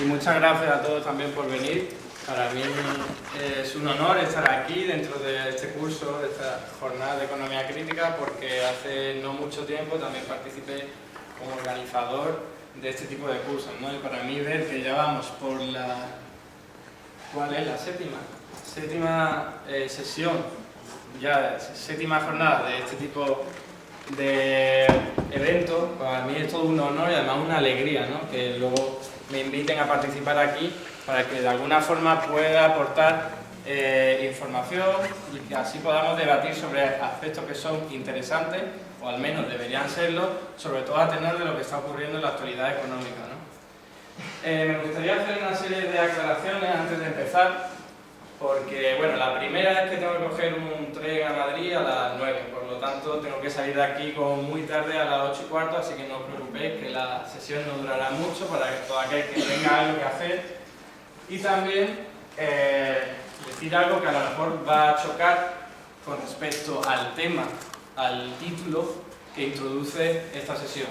Y muchas gracias a todos también por venir. Para mí es un honor estar aquí dentro de este curso, de esta jornada de Economía Crítica, porque hace no mucho tiempo también participé como organizador de este tipo de cursos, ¿no? Y para mí ver que ya vamos por la... ¿Cuál es? La séptima sesión, ya séptima jornada de este tipo de eventos, para mí es todo un honor y además una alegría, ¿no? Que luego me inviten a participar aquí para que de alguna forma pueda aportar información y que así podamos debatir sobre aspectos que son interesantes, o al menos deberían serlo, sobre todo a tenor de lo que está ocurriendo en la actualidad económica, ¿no? Me gustaría hacer una serie de aclaraciones antes de empezar, porque bueno, la primera es que tengo que coger un tren a Madrid a las 9, por lo tanto tengo que salir de aquí como muy tarde a las 8:15, así que no os preocupéis que la sesión no durará mucho para que todo aquel que tenga algo que hacer. Y también decir algo que a lo mejor va a chocar con respecto al tema, al título que introduce esta sesión,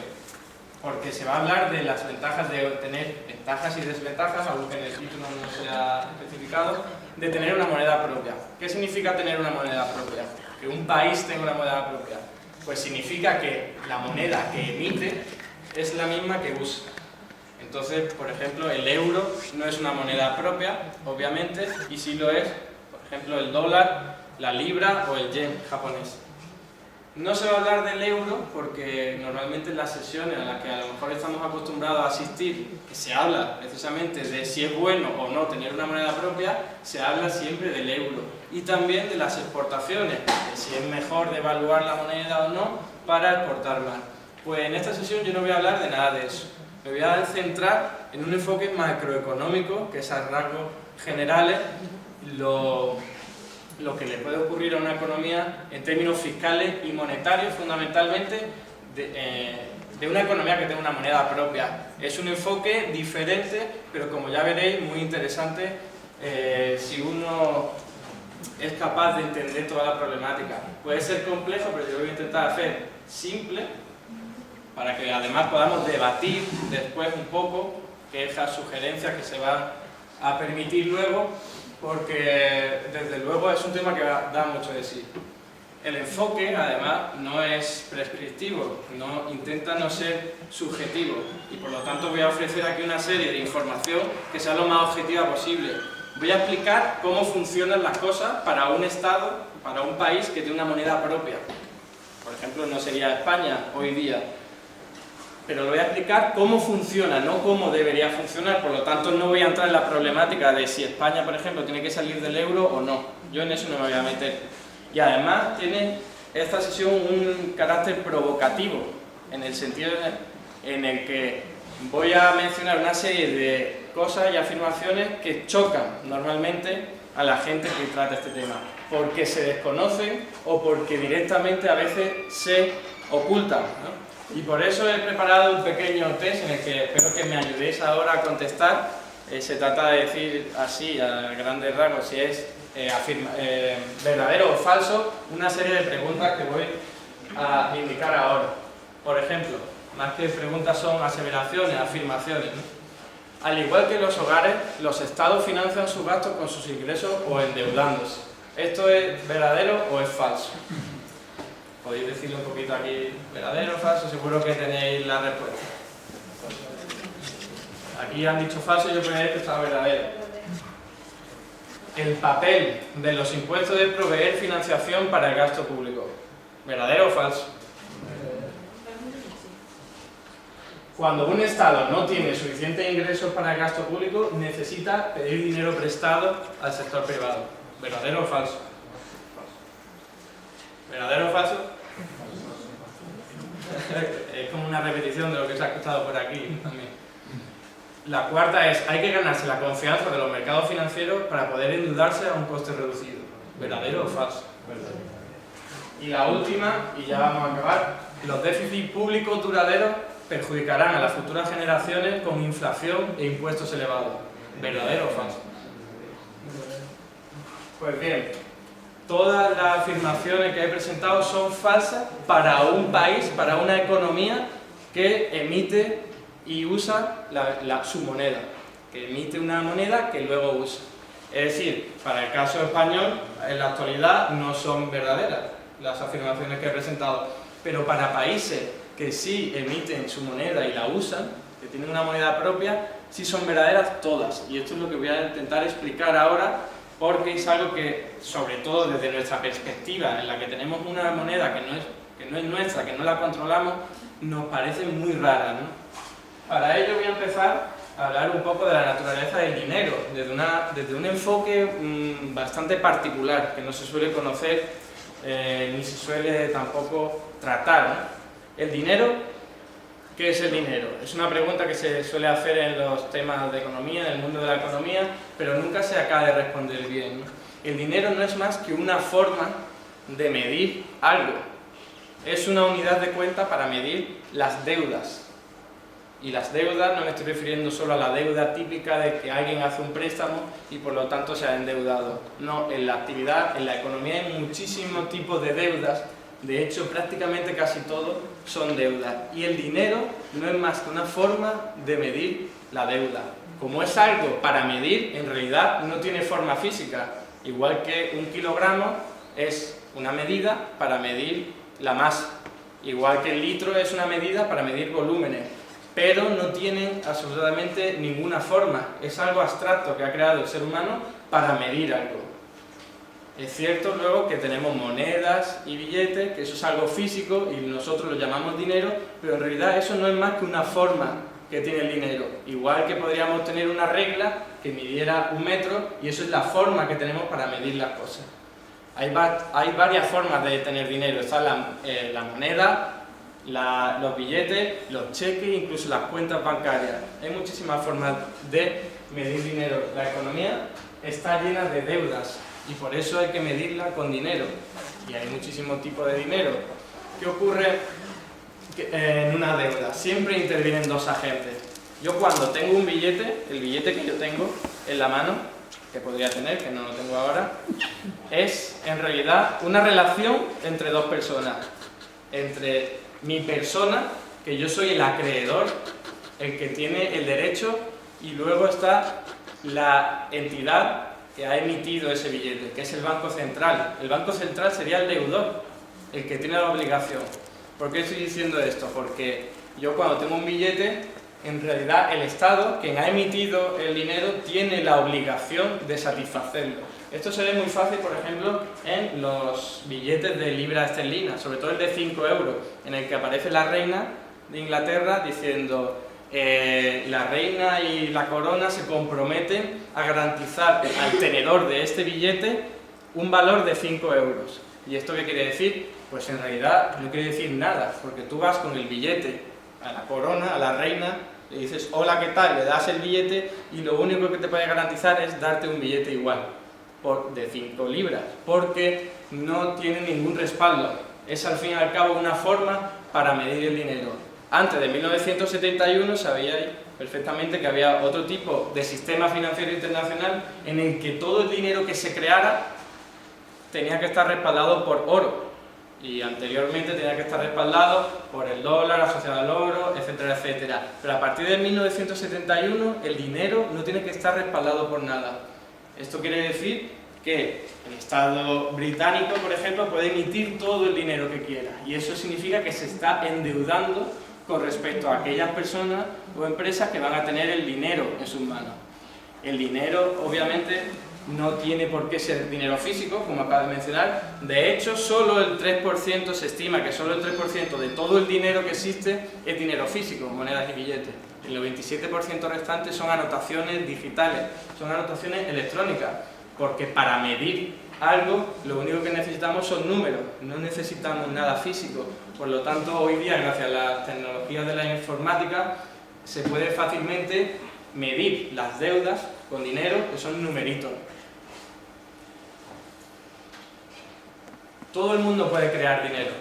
porque se va a hablar de las ventajas de tener ventajas y desventajas, aunque en el título no se ha especificado, de tener una moneda propia. ¿Qué significa tener una moneda propia? Que un país tenga una moneda propia. Pues significa que la moneda que emite es la misma que usa. Entonces, por ejemplo, el euro no es una moneda propia, obviamente, y sí lo es, por ejemplo, el dólar, la libra o el yen japonés. No se va a hablar del euro porque normalmente en las sesiones a las que a lo mejor estamos acostumbrados a asistir, que se habla precisamente de si es bueno o no tener una moneda propia, se habla siempre del euro. Y también de las exportaciones, de si es mejor devaluar la moneda o no para exportar más. Pues en esta sesión yo no voy a hablar de nada de eso. Me voy a centrar en un enfoque macroeconómico, que es a rasgos generales lo que le puede ocurrir a una economía en términos fiscales y monetarios, fundamentalmente, de una economía que tenga una moneda propia. Es un enfoque diferente, pero como ya veréis, muy interesante si uno es capaz de entender toda la problemática. Puede ser complejo, pero yo lo voy a intentar hacer simple, para que además podamos debatir después un poco quejas, sugerencias que se van a permitir luego, porque desde luego es un tema que da mucho de sí. El enfoque, además, no es prescriptivo, intenta no ser subjetivo, y por lo tanto voy a ofrecer aquí una serie de información que sea lo más objetiva posible. Voy a explicar cómo funcionan las cosas para un Estado, para un país que tiene una moneda propia. Por ejemplo, no sería España hoy día, pero lo voy a explicar cómo funciona, no cómo debería funcionar. Por lo tanto, no voy a entrar en la problemática de si España, por ejemplo, tiene que salir del euro o no. Yo en eso no me voy a meter. Y además tiene esta sesión un carácter provocativo, en el sentido en el que voy a mencionar una serie de cosas y afirmaciones que chocan normalmente a la gente que trata este tema, porque se desconocen o porque directamente a veces se ocultan, ¿no? Y por eso he preparado un pequeño test en el que espero que me ayudéis ahora a contestar. Se trata de decir así, a grandes rasgos, si es verdadero o falso, una serie de preguntas que voy a indicar ahora. Por ejemplo, más que preguntas son aseveraciones, afirmaciones, ¿no? Al igual que los hogares, los estados financian sus gastos con sus ingresos o endeudándose. ¿Esto es verdadero o es falso? Podéis decirlo un poquito aquí, verdadero o falso, seguro que tenéis la respuesta. Aquí han dicho falso y yo creía que estaba verdadero. El papel de los impuestos es proveer financiación para el gasto público. ¿Verdadero o falso? Cuando un Estado no tiene suficientes ingresos para el gasto público, necesita pedir dinero prestado al sector privado. ¿Verdadero o falso? ¿Verdadero o falso? Es como una repetición de lo que se ha escuchado por aquí también. La cuarta es, hay que ganarse la confianza de los mercados financieros para poder endeudarse a un coste reducido. ¿Verdadero o falso? Y la última, y ya vamos a acabar, los déficits públicos duraderos perjudicarán a las futuras generaciones con inflación e impuestos elevados. ¿Verdadero o falso? Pues bien, todas las afirmaciones que he presentado son falsas para un país, para una economía que emite y usa su moneda. que emite una moneda que luego usa. Es decir, para el caso español, en la actualidad no son verdaderas las afirmaciones que he presentado, pero para países que sí emiten su moneda y la usan, que tienen una moneda propia, sí son verdaderas todas. Y esto es lo que voy a intentar explicar ahora, porque es algo que, sobre todo desde nuestra perspectiva, en la que tenemos una moneda que no es nuestra, que no la controlamos, nos parece muy rara, ¿no? Para ello voy a empezar a hablar un poco de la naturaleza del dinero, desde un enfoque bastante particular, que no se suele conocer ni se suele tampoco tratar, ¿no? El dinero, ¿qué es el dinero? Es una pregunta que se suele hacer en los temas de economía, en el mundo de la economía, pero nunca se acaba de responder bien, ¿no? El dinero no es más que una forma de medir algo. Es una unidad de cuenta para medir las deudas. Y las deudas, no me estoy refiriendo solo a la deuda típica de que alguien hace un préstamo y por lo tanto se ha endeudado. No, en la actividad, en la economía hay muchísimos tipos de deudas. De hecho, prácticamente casi todo son deudas. Y el dinero no es más que una forma de medir la deuda. Como es algo para medir, en realidad no tiene forma física. Igual que un kilogramo es una medida para medir la masa. Igual que el litro es una medida para medir volúmenes. Pero no tienen absolutamente ninguna forma. Es algo abstracto que ha creado el ser humano para medir algo. Es cierto luego que tenemos monedas y billetes, que eso es algo físico y nosotros lo llamamos dinero, pero en realidad eso no es más que una forma que tiene el dinero. Igual que podríamos tener una regla que midiera 1 metro y eso es la forma que tenemos para medir las cosas. Hay varias formas de tener dinero. Está la moneda, los billetes, los cheques, incluso las cuentas bancarias. Hay muchísimas formas de medir dinero. La economía está llena de deudas y por eso hay que medirla con dinero. Y hay muchísimos tipos de dinero. ¿Qué ocurre en una deuda? Siempre intervienen dos agentes. Yo cuando tengo un billete, el billete que yo tengo en la mano, que podría tener, que no lo tengo ahora, es en realidad una relación entre dos personas. Entre mi persona, que yo soy el acreedor, el que tiene el derecho, y luego está la entidad que ha emitido ese billete, que es el Banco Central. El Banco Central sería el deudor, el que tiene la obligación. ¿Por qué estoy diciendo esto? Porque yo cuando tengo un billete, en realidad el Estado, quien ha emitido el dinero, tiene la obligación de satisfacerlo. Esto se ve muy fácil, por ejemplo, en los billetes de libra esterlina, sobre todo el de 5 euros, en el que aparece la reina de Inglaterra diciendo la reina y la corona se comprometen a garantizar al tenedor de este billete un valor de 5 euros. ¿Y esto qué quiere decir? Pues en realidad no quiere decir nada, porque tú vas con el billete a la corona, a la reina, le dices hola, ¿qué tal?, le das el billete y lo único que te puede garantizar es darte un billete igual, de 5 libras, porque no tiene ningún respaldo. Es al fin y al cabo una forma para medir el dinero. Antes de 1971 sabíais perfectamente que había otro tipo de sistema financiero internacional en el que todo el dinero que se creara tenía que estar respaldado por oro. Y anteriormente tenía que estar respaldado por el dólar asociado al oro, etcétera, etcétera. Pero a partir de 1971 el dinero no tiene que estar respaldado por nada. Esto quiere decir que el Estado británico, por ejemplo, puede emitir todo el dinero que quiera. Y eso significa que se está endeudando con respecto a aquellas personas o empresas que van a tener el dinero en sus manos. El dinero, obviamente, no tiene por qué ser dinero físico, como acabo de mencionar. De hecho, solo el 3%, se estima que solo el 3% de todo el dinero que existe es dinero físico, monedas y billetes. El 97% restante son anotaciones digitales, son anotaciones electrónicas, porque para medir algo, lo único que necesitamos son números, no necesitamos nada físico. Por lo tanto, hoy día, gracias a las tecnologías de la informática, se puede fácilmente medir las deudas con dinero, que son numeritos. Todo el mundo puede crear dinero,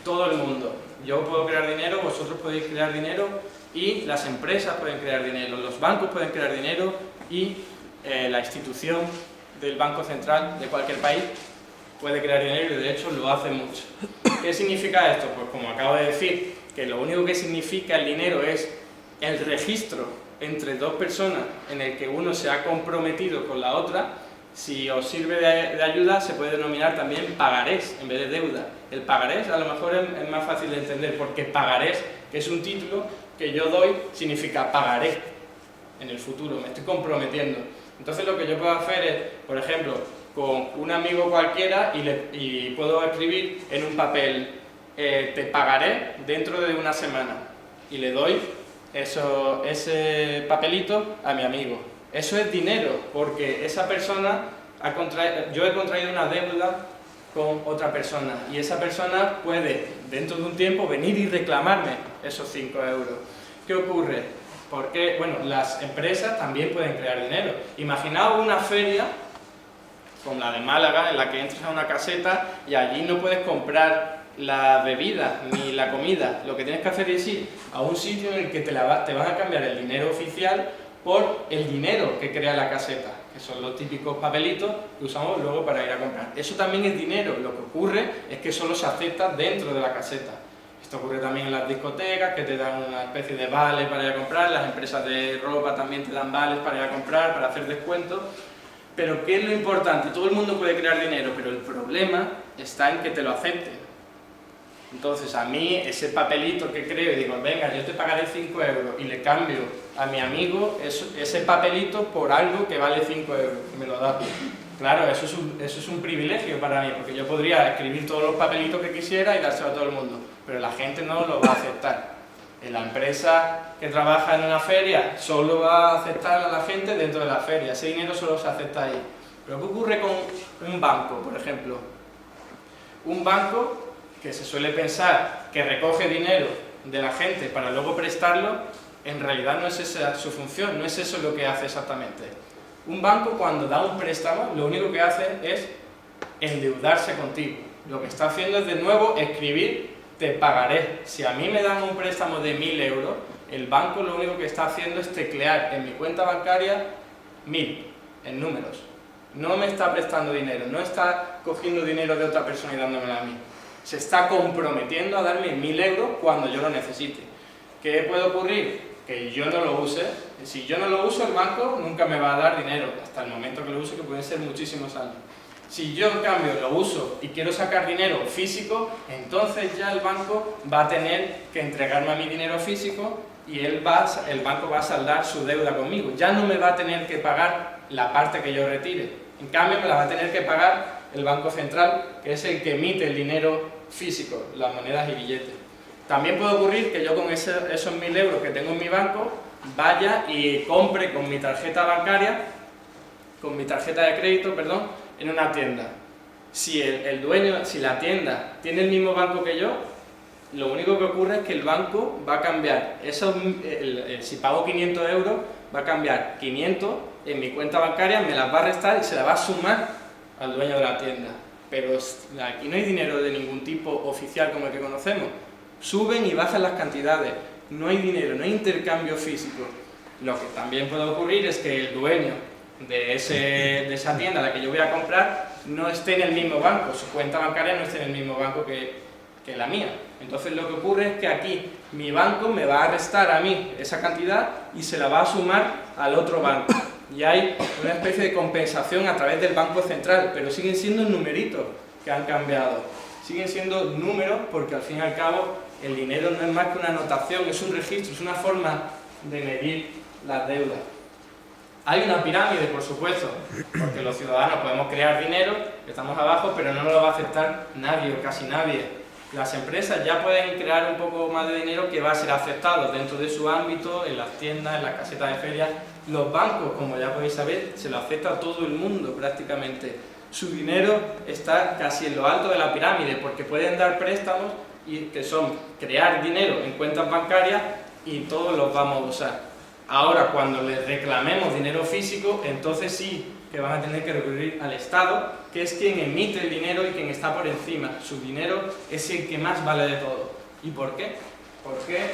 todo el mundo. Yo puedo crear dinero, vosotros podéis crear dinero y las empresas pueden crear dinero, los bancos pueden crear dinero y la institución del Banco Central de cualquier país puede crear dinero y de hecho lo hace mucho. ¿Qué significa esto? Pues como acabo de decir, que lo único que significa el dinero es el registro entre dos personas en el que uno se ha comprometido con la otra, si os sirve de ayuda, se puede denominar también pagarés en vez de deuda. El pagarés a lo mejor es más fácil de entender, porque pagarés, que es un título que yo doy, significa pagaré en el futuro, me estoy comprometiendo. Entonces lo que yo puedo hacer es, por ejemplo, con un amigo cualquiera y puedo escribir en un papel, te pagaré dentro de una semana, y le doy ese papelito a mi amigo. Eso es dinero, porque esa persona yo he contraído una deuda con otra persona, y esa persona puede dentro de un tiempo venir y reclamarme esos 5 euros. ¿Qué ocurre? Porque, bueno, las empresas también pueden crear dinero. Imaginaos una feria como la de Málaga, en la que entras a una caseta y allí no puedes comprar la bebida ni la comida. Lo que tienes que hacer es ir a un sitio en el que te van a cambiar el dinero oficial por el dinero que crea la caseta, que son los típicos papelitos que usamos luego para ir a comprar. Eso también es dinero. Lo que ocurre es que solo se acepta dentro de la caseta. Esto ocurre también en las discotecas, que te dan una especie de vale para ir a comprar. Las empresas de ropa también te dan vales para ir a comprar, para hacer descuentos. Pero ¿qué es lo importante? Todo el mundo puede crear dinero, pero el problema está en que te lo acepten. Entonces a mí ese papelito que creo y digo, venga, yo te pagaré 5 euros, y le cambio a mi amigo ese papelito por algo que vale 5 euros, y me lo da. Claro, eso es un privilegio para mí, porque yo podría escribir todos los papelitos que quisiera y dárselo a todo el mundo, pero la gente no lo va a aceptar. La empresa que trabaja en una feria solo va a aceptar a la gente dentro de la feria, ese dinero solo se acepta ahí. Pero ¿qué ocurre con un banco, por ejemplo? Un banco que se suele pensar que recoge dinero de la gente para luego prestarlo, en realidad no es esa su función, no es eso lo que hace exactamente. Un banco, cuando da un préstamo, lo único que hace es endeudarse contigo. Lo que está haciendo es, de nuevo, escribir te pagaré. Si a mí me dan un préstamo de 1000 euros, el banco lo único que está haciendo es teclear en mi cuenta bancaria 1000 en números. No me está prestando dinero, no está cogiendo dinero de otra persona y dándomelo a mí. Se está comprometiendo a darme 1000 euros cuando yo lo necesite. ¿Qué puede ocurrir? Que yo no lo use. Si yo no lo uso, el banco nunca me va a dar dinero, hasta el momento que lo use, que pueden ser muchísimos años. Si yo, en cambio, lo uso y quiero sacar dinero físico, entonces ya el banco va a tener que entregarme a mi dinero físico y el banco va a saldar su deuda conmigo. Ya no me va a tener que pagar la parte que yo retire. En cambio, me la va a tener que pagar el Banco Central, que es el que emite el dinero físico, las monedas y billetes. También puede ocurrir que yo con esos 1000 euros que tengo en mi banco vaya y compre con mi tarjeta bancaria, con mi tarjeta de crédito, perdón, en una tienda. Si el dueño, si la tienda tiene el mismo banco que yo, lo único que ocurre es que el banco va a cambiar si pago 500 euros, va a cambiar 500 en mi cuenta bancaria, me las va a restar y se la va a sumar al dueño de la tienda. Pero aquí no hay dinero de ningún tipo oficial como el que conocemos. Suben y bajan las cantidades, no hay dinero, no hay intercambio físico. Lo que también puede ocurrir es que el dueño de esa tienda a la que yo voy a comprar no esté en el mismo banco, su cuenta bancaria no esté en el mismo banco que la mía. Entonces lo que ocurre es que aquí mi banco me va a restar a mí esa cantidad y se la va a sumar al otro banco. Y hay una especie de compensación a través del Banco Central, pero siguen siendo numeritos que han cambiado. Siguen siendo números porque al fin y al cabo el dinero no es más que una anotación, es un registro, es una forma de medir las deudas. Hay una pirámide, por supuesto, porque los ciudadanos podemos crear dinero, estamos abajo, pero no lo va a aceptar nadie o casi nadie. Las empresas ya pueden crear un poco más de dinero que va a ser aceptado dentro de su ámbito, en las tiendas, en las casetas de ferias. Los bancos, como ya podéis saber, se lo acepta a todo el mundo prácticamente. Su dinero está casi en lo alto de la pirámide porque pueden dar préstamos que son crear dinero en cuentas bancarias y todos los vamos a usar. Ahora, cuando les reclamemos dinero físico, entonces sí que van a tener que recurrir al Estado, que es quien emite el dinero y quien está por encima. Su dinero es el que más vale de todo. ¿Y por qué? Porque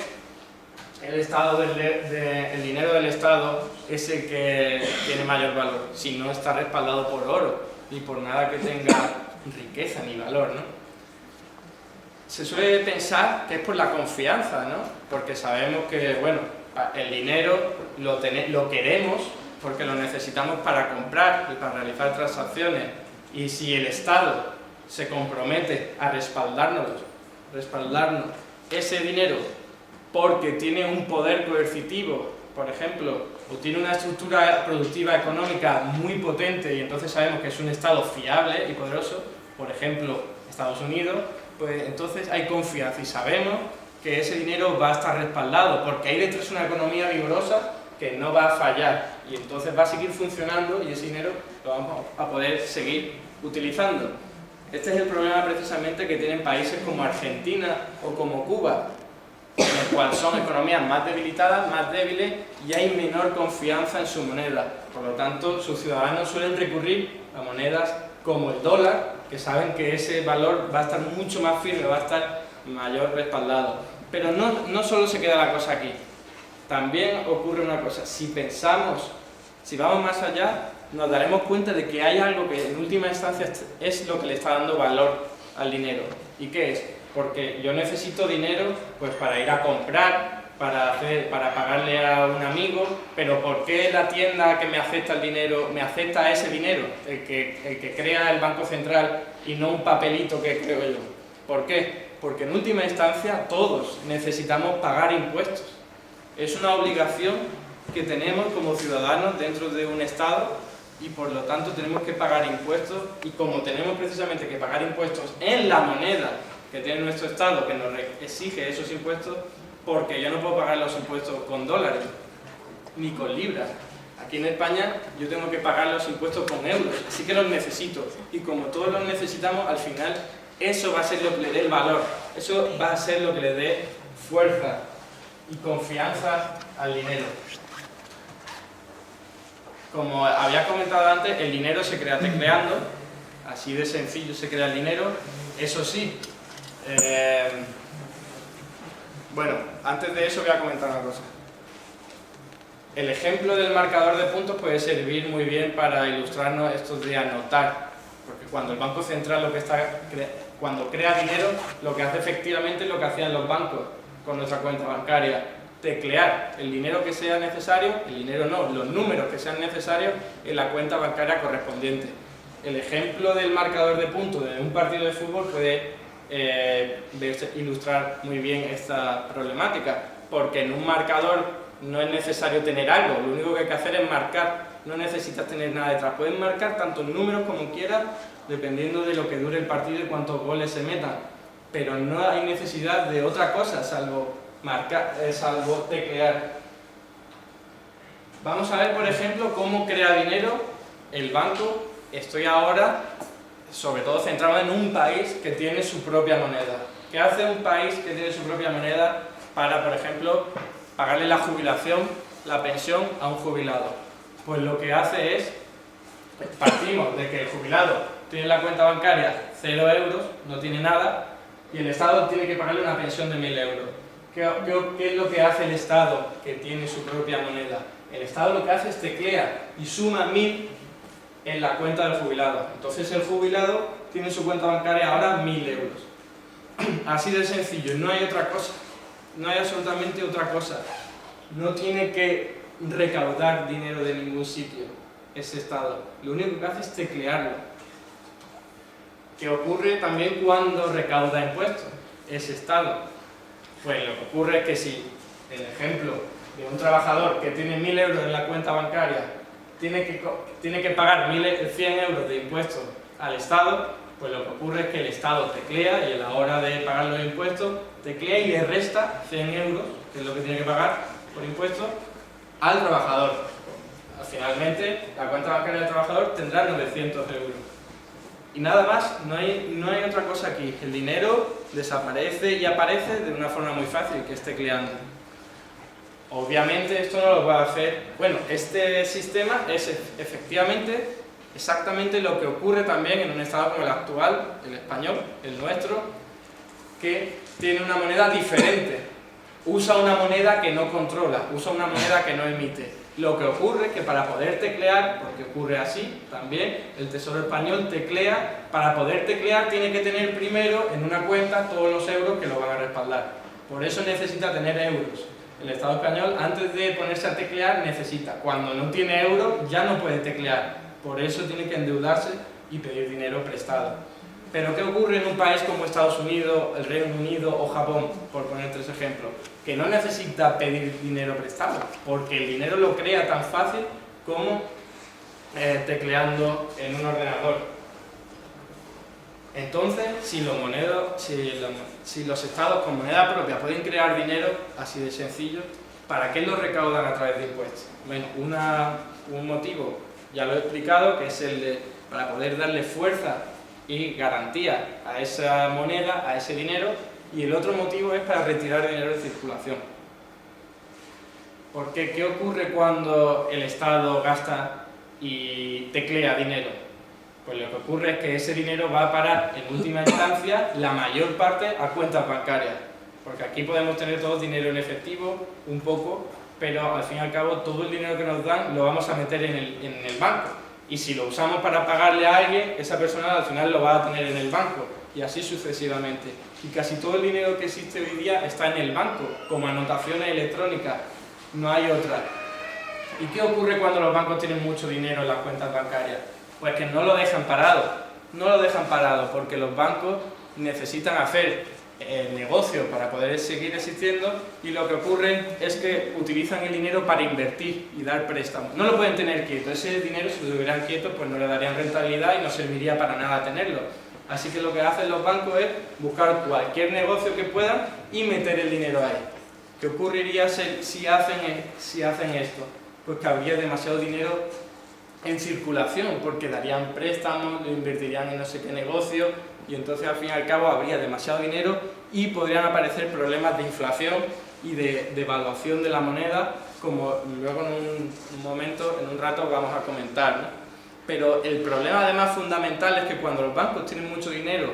el dinero del Estado es el que tiene mayor valor, si no está respaldado por oro, ni por nada que tenga riqueza ni valor, ¿no? Se suele pensar que es por la confianza, ¿no? Porque sabemos que, bueno, El dinero lo queremos porque lo necesitamos para comprar y para realizar transacciones. Y si el Estado se compromete a respaldarnos ese dinero porque tiene un poder coercitivo, por ejemplo, o tiene una estructura productiva económica muy potente y entonces sabemos que es un Estado fiable y poderoso, por ejemplo, Estados Unidos, pues entonces hay confianza y sabemos que ese dinero va a estar respaldado, porque ahí detrás es una economía vigorosa que no va a fallar y entonces va a seguir funcionando y ese dinero lo vamos a poder seguir utilizando. Este es el problema precisamente que tienen países como Argentina o como Cuba, en el cual son economías más debilitadas, más débiles y hay menor confianza en su moneda. Por lo tanto, sus ciudadanos suelen recurrir a monedas como el dólar, que saben que ese valor va a estar mucho más firme, va a estar mayor respaldado. Pero no solo se queda la cosa aquí. También ocurre una cosa, si vamos más allá, nos daremos cuenta de que hay algo que en última instancia es lo que le está dando valor al dinero. ¿Y qué es? Porque yo necesito dinero pues para ir a comprar, para pagarle a un amigo, pero ¿por qué la tienda que me acepta el dinero, me acepta ese dinero, el que crea el Banco Central y no un papelito que creo yo? ¿Por qué? Porque en última instancia todos necesitamos pagar impuestos. Es una obligación que tenemos como ciudadanos dentro de un Estado y por lo tanto tenemos que pagar impuestos y como tenemos precisamente que pagar impuestos en la moneda que tiene nuestro Estado, que nos exige esos impuestos, porque yo no puedo pagar los impuestos con dólares ni con libras. Aquí en España yo tengo que pagar los impuestos con euros, así que los necesito. Y como todos los necesitamos, al final eso va a ser lo que le dé el valor, eso va a ser lo que le dé fuerza y confianza al dinero. Como había comentado antes, el dinero se crea tecleando, así de sencillo se crea el dinero. Eso sí, bueno, antes de eso voy a comentar una cosa. El ejemplo del marcador de puntos puede servir muy bien para ilustrarnos esto de anotar, porque cuando el Banco Central cuando crea dinero, lo que hace efectivamente es lo que hacían los bancos con nuestra cuenta bancaria: teclear el dinero que sea necesario, los números que sean necesarios en la cuenta bancaria correspondiente. El ejemplo del marcador de puntos de un partido de fútbol puede ilustrar muy bien esta problemática, porque en un marcador no es necesario tener algo, lo único que hay que hacer es marcar, no necesitas tener nada detrás, puedes marcar tantos números como quieras, dependiendo de lo que dure el partido y cuántos goles se metan, pero no hay necesidad de otra cosa salvo teclear. Vamos a ver, por ejemplo, cómo crea dinero el banco. Estoy ahora sobre todo centrado en un país que tiene su propia moneda. ¿Qué hace un país que tiene su propia moneda para, por ejemplo, pagarle la jubilación, la pensión a un jubilado? Pues lo que hace es, partimos de que el jubilado tiene en la cuenta bancaria 0 euros, no tiene nada, y el Estado tiene que pagarle una pensión de 1000 euros. ¿Qué es lo que hace el Estado que tiene su propia moneda? El Estado lo que hace es teclea y suma 1000 en la cuenta del jubilado. Entonces el jubilado tiene en su cuenta bancaria ahora 1000 euros. Así de sencillo, no hay otra cosa. No hay absolutamente otra cosa. No tiene que recaudar dinero de ningún sitio ese Estado. Lo único que hace es teclearlo. ¿Qué ocurre también cuando recauda impuestos ese Estado? Pues lo que ocurre es que si el ejemplo de un trabajador que tiene 1000 euros en la cuenta bancaria tiene que pagar 100 euros de impuestos al Estado, pues lo que ocurre es que el Estado teclea y a la hora de pagar los impuestos teclea y le resta 100 euros, que es lo que tiene que pagar por impuestos, al trabajador. Finalmente, la cuenta bancaria del trabajador tendrá 900 euros. Y nada más, no hay otra cosa aquí. El dinero desaparece y aparece de una forma muy fácil, que es tecleando. Obviamente esto no lo va a hacer... Bueno, este sistema es efectivamente exactamente lo que ocurre también en un estado como el actual, el español, el nuestro, que tiene una moneda diferente. Usa una moneda que no controla, usa una moneda que no emite. Lo que ocurre es que para poder teclear, porque ocurre así también, el Tesoro Español teclea, para poder teclear tiene que tener primero en una cuenta todos los euros que lo van a respaldar. Por eso necesita tener euros. El Estado español, antes de ponerse a teclear, necesita. Cuando no tiene euro, ya no puede teclear. Por eso tiene que endeudarse y pedir dinero prestado. Pero ¿qué ocurre en un país como Estados Unidos, el Reino Unido o Japón, por poner 3 ejemplos? Que no necesita pedir dinero prestado, porque el dinero lo crea tan fácil como tecleando en un ordenador. Entonces, si los estados con moneda propia pueden crear dinero, así de sencillo, ¿para qué lo recaudan a través de impuestos? Bueno, un motivo, ya lo he explicado, que es el de para poder darle fuerza y garantía a esa moneda, a ese dinero, y el otro motivo es para retirar dinero de circulación. Porque ¿qué ocurre cuando el Estado gasta y teclea dinero? Pues lo que ocurre es que ese dinero va a parar en última instancia, la mayor parte, a cuentas bancarias. Porque aquí podemos tener todos dinero en efectivo, un poco, pero al fin y al cabo todo el dinero que nos dan lo vamos a meter en el banco. Y si lo usamos para pagarle a alguien, esa persona al final lo va a tener en el banco. Y así sucesivamente. Y casi todo el dinero que existe hoy día está en el banco, como anotaciones electrónicas. No hay otra. ¿Y qué ocurre cuando los bancos tienen mucho dinero en las cuentas bancarias? Pues que no lo dejan parado. No lo dejan parado porque los bancos necesitan hacer negocio para poder seguir existiendo, y lo que ocurre es que utilizan el dinero para invertir y dar préstamos. No lo pueden tener quieto. Ese dinero, si lo tuvieran quieto, pues no le darían rentabilidad y no serviría para nada tenerlo. Así que lo que hacen los bancos es buscar cualquier negocio que puedan y meter el dinero ahí. ¿Qué ocurriría si hacen esto? Pues que habría demasiado dinero en circulación, porque darían préstamos, lo invertirían en no sé qué negocio, y entonces al fin y al cabo habría demasiado dinero y podrían aparecer problemas de inflación y de devaluación de la moneda, como luego en un rato vamos a comentar, ¿no? Pero el problema además fundamental es que cuando los bancos tienen mucho dinero,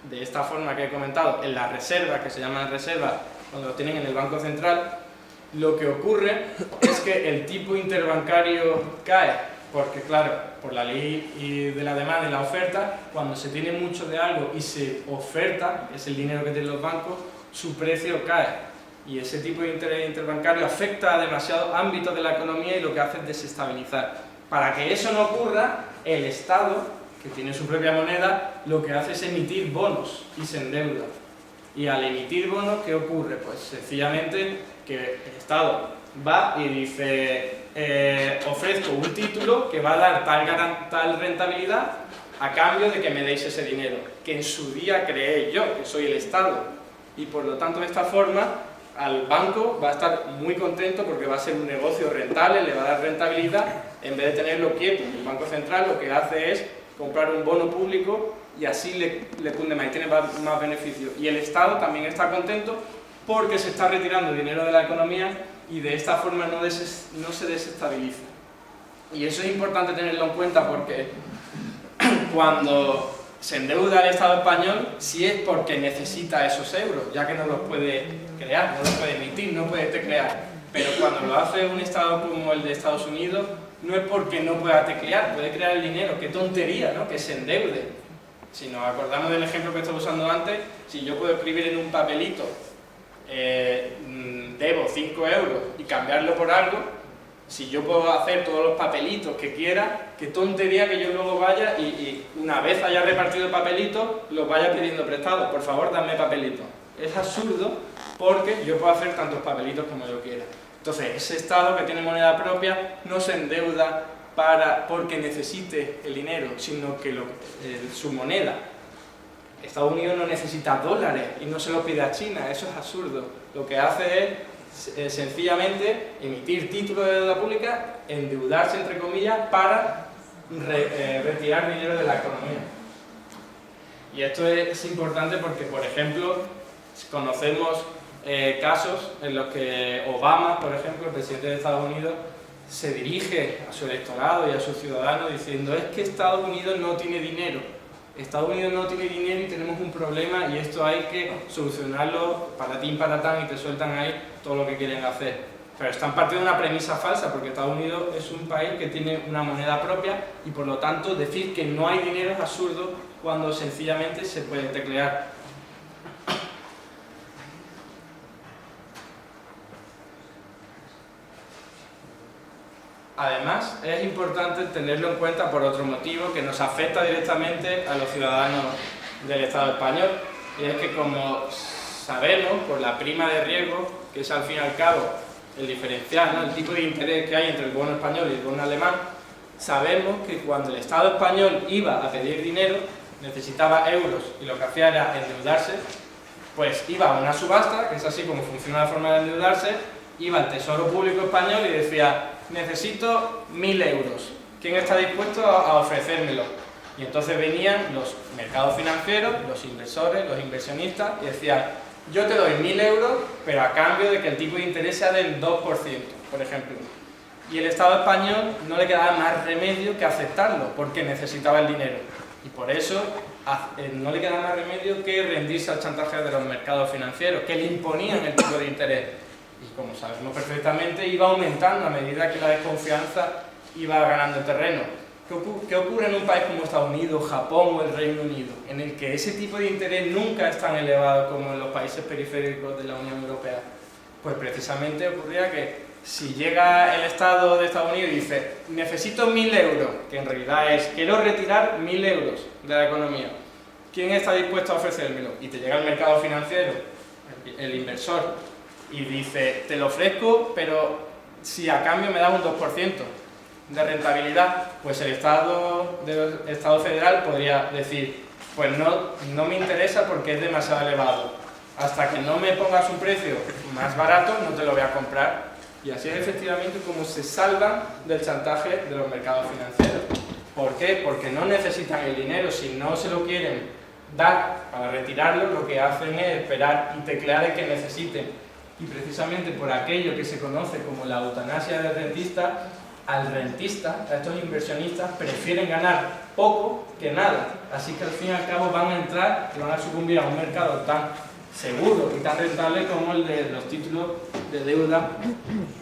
de esta forma que he comentado, en las reservas, que se llaman reservas, cuando lo tienen en el Banco Central, lo que ocurre es que el tipo interbancario cae, porque claro, por la ley de la demanda y la oferta, cuando se tiene mucho de algo y se oferta, es el dinero que tienen los bancos, su precio cae. Y ese tipo de interés interbancario afecta a demasiados ámbitos de la economía y lo que hace es desestabilizar. Para que eso no ocurra, el Estado, que tiene su propia moneda, lo que hace es emitir bonos y se endeuda. Y al emitir bonos, ¿qué ocurre? Pues sencillamente que el Estado va y dice, ofrezco un título que va a dar tal rentabilidad a cambio de que me deis ese dinero, que en su día creé yo, que soy el Estado. Y por lo tanto, de esta forma, al banco va a estar muy contento porque va a ser un negocio rentable, le va a dar rentabilidad, en vez de tenerlo quieto. El Banco Central lo que hace es comprar un bono público y así le cunde más y tiene más beneficio. Y el Estado también está contento porque se está retirando dinero de la economía y de esta forma no se desestabiliza. Y eso es importante tenerlo en cuenta porque cuando se endeuda el Estado español, sí es porque necesita esos euros, ya que no los puede crear, no los puede emitir, no puede teclear. Pero cuando lo hace un Estado como el de Estados Unidos, no es porque no pueda teclear, puede crear el dinero. ¡Qué tontería!, ¿no?, que se endeude. Si nos acordamos del ejemplo que estaba usando antes, si yo puedo escribir en un papelito debo 5 euros y cambiarlo por algo, si yo puedo hacer todos los papelitos que quiera, qué tontería que yo luego vaya y una vez haya repartido papelitos, los vaya pidiendo prestados. Por favor, dame papelitos. Es absurdo porque yo puedo hacer tantos papelitos como yo quiera. Entonces, ese Estado que tiene moneda propia no se endeuda porque necesite el dinero, sino que su moneda. Estados Unidos no necesita dólares y no se lo pide a China, eso es absurdo. Lo que hace es sencillamente emitir títulos de deuda pública, endeudarse entre comillas para retirar dinero de la economía. Y esto es importante porque, por ejemplo, conocemos casos en los que Obama, por ejemplo, el presidente de Estados Unidos, se dirige a su electorado y a sus ciudadanos diciendo: es que Estados Unidos no tiene dinero. Estados Unidos no tiene dinero y tenemos un problema y esto hay que solucionarlo patatín patatán, y te sueltan ahí todo lo que quieren hacer. Pero están partiendo de una premisa falsa, porque Estados Unidos es un país que tiene una moneda propia y por lo tanto decir que no hay dinero es absurdo cuando sencillamente se puede teclear. además, es importante tenerlo en cuenta por otro motivo que nos afecta directamente a los ciudadanos del Estado español, y es que, como sabemos, por la prima de riesgo, que es al fin y al cabo el diferencial, ¿no?, el tipo de interés que hay entre el bono español y el bono alemán, sabemos que cuando el Estado español iba a pedir dinero, necesitaba euros y lo que hacía era endeudarse, pues iba a una subasta, que es así como funciona la forma de endeudarse, iba al Tesoro Público Español y decía: necesito 1000 euros, ¿quién está dispuesto a ofrecérmelo? Y entonces venían los mercados financieros, los inversores, los inversionistas y decían: yo te doy 1000 euros, pero a cambio de que el tipo de interés sea del 2%, por ejemplo. Y el Estado español no le quedaba más remedio que aceptarlo, porque necesitaba el dinero. Y por eso no le quedaba más remedio que rendirse al chantaje de los mercados financieros, que le imponían el tipo de interés. Y como sabemos perfectamente, iba aumentando a medida que la desconfianza iba ganando terreno. ¿Qué ocurre en un país como Estados Unidos, Japón o el Reino Unido, en el que ese tipo de interés nunca es tan elevado como en los países periféricos de la Unión Europea? Pues precisamente ocurría que si llega el Estado de Estados Unidos y dice: necesito 1000 euros, que en realidad es: quiero retirar 1000 euros de la economía, ¿quién está dispuesto a ofrecérmelo? Y te llega el mercado financiero, el inversor, y dice: te lo ofrezco, pero si a cambio me das un 2% de rentabilidad, pues el Estado federal podría decir: pues no me interesa porque es demasiado elevado, hasta que no me pongas un precio más barato no te lo voy a comprar. Y así es efectivamente como se salvan del chantaje de los mercados financieros. ¿Por qué? Porque no necesitan el dinero. Si no se lo quieren dar para retirarlo, lo que hacen es esperar y teclear el que necesiten. Y precisamente por aquello que se conoce como la eutanasia del rentista, al rentista, a estos inversionistas, prefieren ganar poco que nada. Así que al fin y al cabo van a entrar y van a sucumbir a un mercado tan seguro y tan rentable como el de los títulos de deuda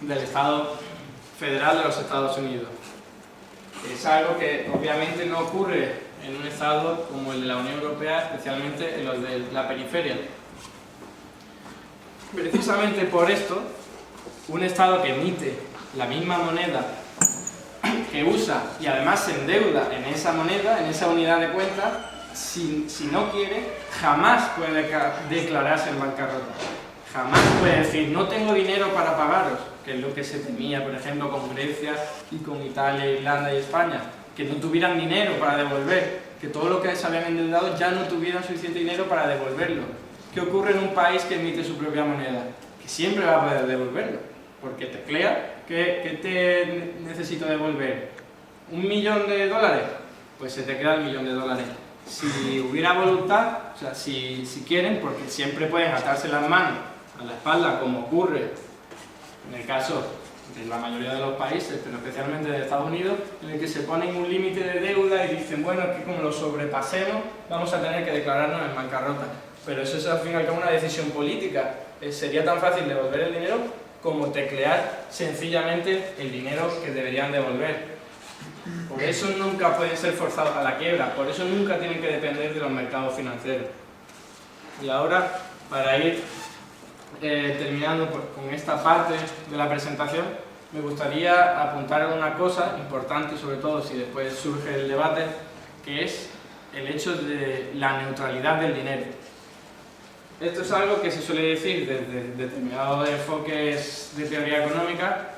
del Estado federal de los Estados Unidos. Es algo que obviamente no ocurre en un Estado como el de la Unión Europea, especialmente en los de la periferia. Precisamente por esto, un Estado que emite la misma moneda que usa y además se endeuda en esa moneda, en esa unidad de cuenta, si no quiere, jamás puede declararse en bancarrota. Jamás puede decir: no tengo dinero para pagaros, que es lo que se temía, por ejemplo, con Grecia y con Italia, Irlanda y España, que no tuvieran dinero para devolver, que todo lo que se habían endeudado ya no tuvieran suficiente dinero para devolverlo. ¿Qué ocurre en un país que emite su propia moneda? Que siempre va a poder devolverlo, porque teclea: ¿qué te necesito devolver? ¿1 millón de dólares? Pues se te queda el 1 millón de dólares. Si hubiera voluntad, o sea, si quieren, porque siempre pueden atarse las manos a la espalda, como ocurre en el caso de la mayoría de los países, pero especialmente de Estados Unidos, en el que se ponen un límite de deuda y dicen: bueno, es que como lo sobrepasemos, vamos a tener que declararnos en bancarrota. Pero eso es al fin y al cabo una decisión política. Sería tan fácil devolver el dinero como teclear sencillamente el dinero que deberían devolver. Por eso nunca pueden ser forzados a la quiebra, por eso nunca tienen que depender de los mercados financieros. Y ahora, para ir terminando con esta parte de la presentación, me gustaría apuntar una cosa importante, sobre todo si después surge el debate, que es el hecho de la neutralidad del dinero. Esto es algo que se suele decir desde determinados enfoques de teoría económica,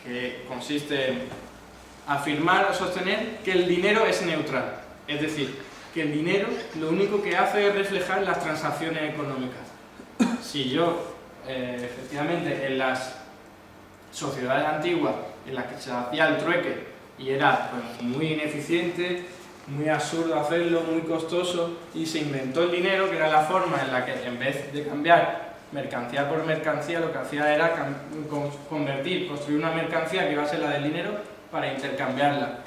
que consiste en afirmar o sostener que el dinero es neutral, es decir, que el dinero lo único que hace es reflejar las transacciones económicas. Si yo, efectivamente, en las sociedades antiguas en las que se hacía el trueque y era pues, muy ineficiente, muy absurdo hacerlo, muy costoso, y se inventó el dinero, que era la forma en la que, en vez de cambiar mercancía por mercancía, lo que hacía era construir una mercancía que iba a ser la del dinero para intercambiarla.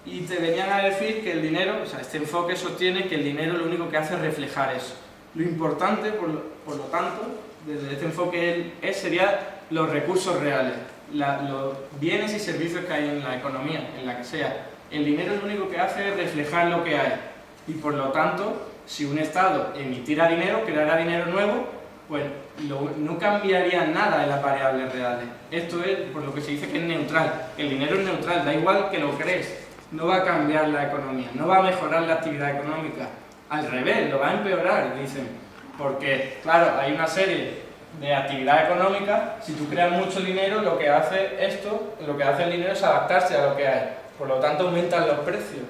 Y te venían a decir que el dinero, o sea, este enfoque sostiene que el dinero lo único que hace es reflejar eso. Lo importante, por lo tanto, desde este enfoque serían los recursos reales, los bienes y servicios que hay en la economía, en la que sea. El dinero lo único que hace es reflejar lo que hay. Y por lo tanto, si un Estado emitiera dinero, creara dinero nuevo, pues no cambiaría nada en las variables reales. Esto es por lo que se dice que es neutral. El dinero es neutral, da igual que lo crees. No va a cambiar la economía, no va a mejorar la actividad económica. Al revés, lo va a empeorar, dicen. Porque, claro, hay una serie de actividad económica. Si tú creas mucho dinero, lo que hace el dinero es adaptarse a lo que hay. Por lo tanto, aumentan los precios.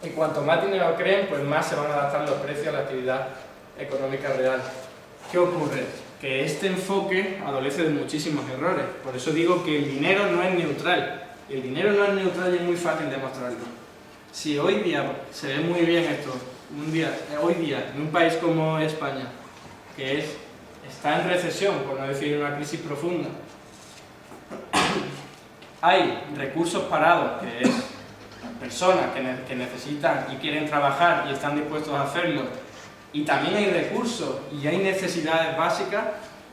Y cuanto más dinero creen, pues más se van a adaptar los precios a la actividad económica real. ¿Qué ocurre? Que este enfoque adolece de muchísimos errores. Por eso digo que el dinero no es neutral. El dinero no es neutral y es muy fácil demostrarlo. Si hoy día se ve muy bien esto, hoy día, en un país como España, que está en recesión, por no decir una crisis profunda, hay recursos parados, que es personas que necesitan y quieren trabajar y están dispuestos a hacerlo, y también hay recursos y hay necesidades básicas,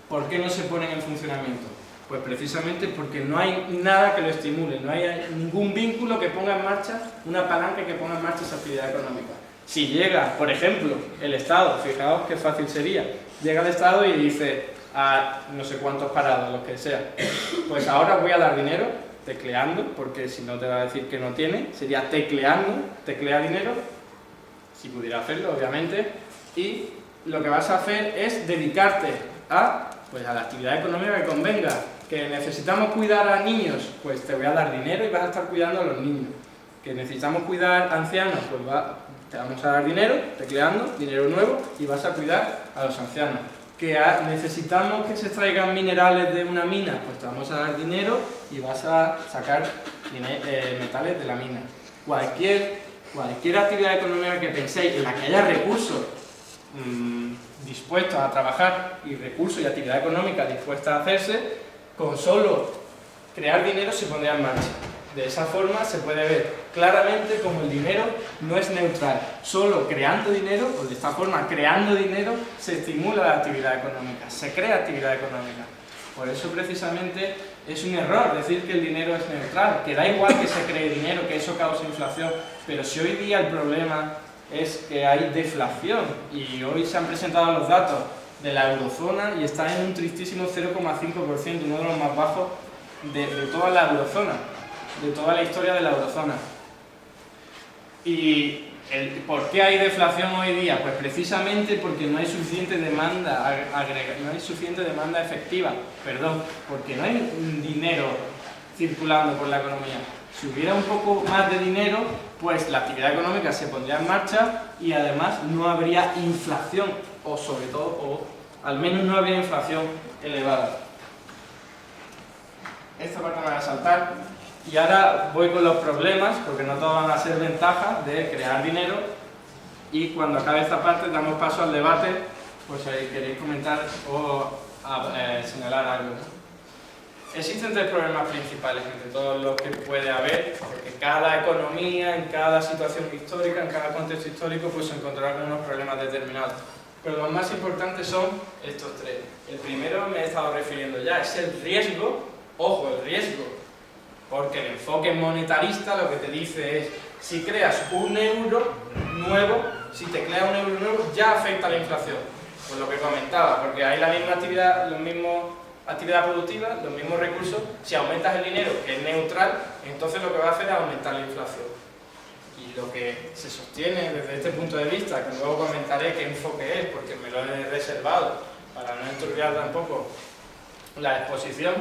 ¿por qué no se ponen en funcionamiento? Pues precisamente porque no hay nada que lo estimule, no hay ningún vínculo que ponga en marcha, una palanca que ponga en marcha esa actividad económica. Si llega, por ejemplo, el Estado, fijaos qué fácil sería, llega el Estado y dice a no sé cuántos parados, lo que sea, pues ahora voy a dar dinero, tecleando, porque si no te va a decir que no tiene, sería tecleando, teclea dinero, si pudiera hacerlo, obviamente, y lo que vas a hacer es dedicarte a la actividad económica que convenga. Que necesitamos cuidar a niños, pues te voy a dar dinero y vas a estar cuidando a los niños. Que necesitamos cuidar a ancianos, pues te vamos a dar dinero, tecleando, dinero nuevo, y vas a cuidar a los ancianos. Que necesitamos que se extraigan minerales de una mina, pues te vamos a dar dinero y vas a sacar metales de la mina. Cualquier actividad económica que penséis en la que haya recursos dispuestos a trabajar y recursos y actividad económica dispuesta a hacerse, con solo crear dinero se pondría en marcha. De esa forma se puede ver claramente cómo el dinero no es neutral. Solo creando dinero, o de esta forma creando dinero, se estimula la actividad económica, se crea actividad económica. Por eso precisamente es un error decir que el dinero es neutral, que da igual que se cree dinero, que eso causa inflación, pero si hoy día el problema es que hay deflación, y hoy se han presentado los datos de la eurozona y está en un tristísimo 0,5%, uno de los más bajos de toda la eurozona, de toda la historia de la eurozona. ¿Y por qué hay deflación hoy día? Pues precisamente porque no hay suficiente demanda no hay suficiente demanda efectiva, porque no hay dinero circulando por la economía. Si hubiera un poco más de dinero, pues la actividad económica se pondría en marcha y además no habría inflación, o al menos no habría inflación elevada. Esta parte me va a saltar y ahora voy con los problemas, porque no todos van a ser ventajas de crear dinero, y cuando acabe esta parte damos paso al debate, pues si queréis comentar o señalar algo. Existen tres problemas principales entre todos los que puede haber, porque cada economía, en cada situación histórica, en cada contexto histórico, pues se encontrará con unos problemas determinados. Pero los más importantes son estos tres. El primero me he estado refiriendo ya, es el riesgo, ojo, el riesgo, porque el enfoque monetarista lo que te dice es, si creas un euro nuevo, si te creas un euro nuevo, ya afecta a la inflación. Pues lo que comentaba, porque hay la misma actividad, actividad productiva, los mismos recursos, si aumentas el dinero, que es neutral, entonces lo que va a hacer es aumentar la inflación. Y lo que se sostiene desde este punto de vista, que luego comentaré qué enfoque es, porque me lo he reservado para no enturbiar tampoco la exposición,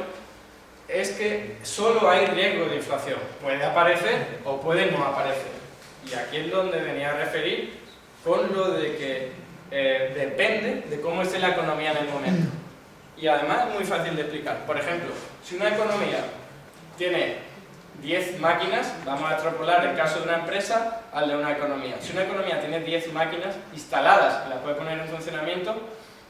es que solo hay riesgo de inflación. Puede aparecer o puede no aparecer. Y aquí es donde venía a referir con lo de que depende de cómo esté la economía en el momento. Y además es muy fácil de explicar. Por ejemplo, si una economía tiene 10 máquinas, vamos a extrapolar el caso de una empresa al de una economía. Si una economía tiene 10 máquinas instaladas, la puede poner en funcionamiento,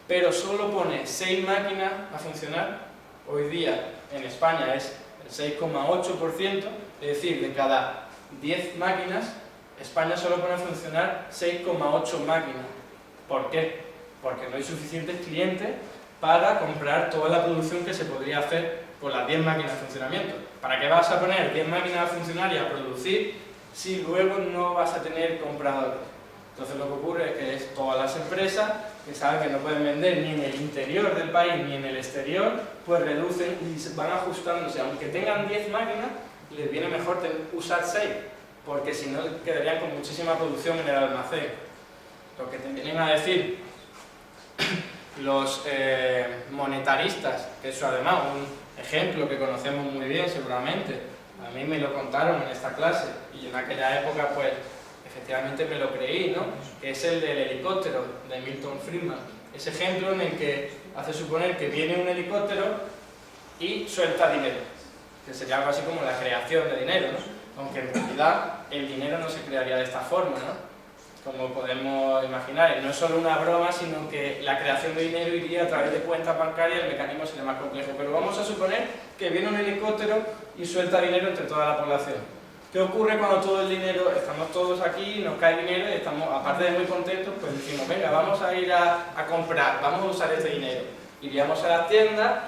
pero solo pone 6 máquinas a funcionar, hoy día en España es el 6,8%, es decir, de cada 10 máquinas, España solo pone a funcionar 6,8 máquinas. ¿Por qué? Porque no hay suficientes clientes para comprar toda la producción que se podría hacer con las 10 máquinas en funcionamiento. ¿Para qué vas a poner 10 máquinas a funcionar y a producir si luego no vas a tener compradores? Entonces lo que ocurre es que todas las empresas que saben que no pueden vender ni en el interior del país ni en el exterior, pues reducen y van ajustándose. Aunque tengan 10 máquinas, les viene mejor usar 6, porque si no quedarían con muchísima producción en el almacén. Lo que te vienen a decir los monetaristas, que eso además un ejemplo que conocemos muy bien seguramente, a mí me lo contaron en esta clase y en aquella época pues efectivamente me lo creí, ¿no? Que es el del helicóptero de Milton Friedman. Ese ejemplo en el que hace suponer que viene un helicóptero y suelta dinero, que sería algo así como la creación de dinero, ¿no? Aunque en realidad el dinero no se crearía de esta forma, ¿no? Como podemos imaginar, y no es solo una broma, sino que la creación de dinero iría a través de cuentas bancarias, el mecanismo sería más complejo. Pero vamos a suponer que viene un helicóptero y suelta dinero entre toda la población. ¿Qué ocurre cuando todo el dinero, estamos todos aquí, nos cae dinero y estamos, aparte de muy contentos, pues decimos, venga, vamos a ir a comprar, vamos a usar este dinero? Iríamos a las tiendas,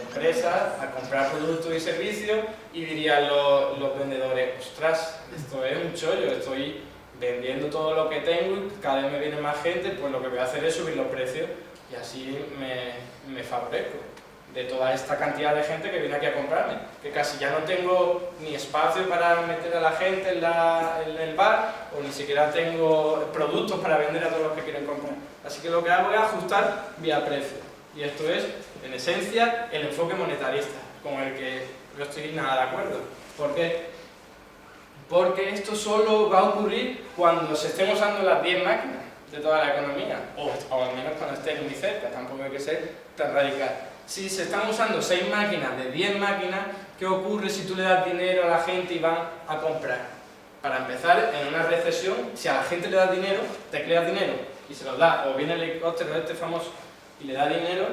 empresas, a comprar productos y servicios y dirían los vendedores, ostras, esto es un chollo, estoy vendiendo todo lo que tengo y cada vez me viene más gente, pues lo que voy a hacer es subir los precios y así me favorezco de toda esta cantidad de gente que viene aquí a comprarme, que casi ya no tengo ni espacio para meter a la gente en el bar o ni siquiera tengo productos para vender a todos los que quieren comprar. Así que lo que hago es ajustar vía precio y esto es, en esencia, el enfoque monetarista, con el que no estoy nada de acuerdo. ¿Por qué? Porque esto solo va a ocurrir cuando se estén usando las 10 máquinas de toda la economía, o al menos cuando estén muy cerca, tampoco hay que ser tan radical. Si se están usando 6 máquinas de 10 máquinas, ¿qué ocurre si tú le das dinero a la gente y van a comprar? Para empezar, en una recesión, si a la gente le das dinero, te creas dinero y se los da, o viene el helicóptero este famoso y le da dinero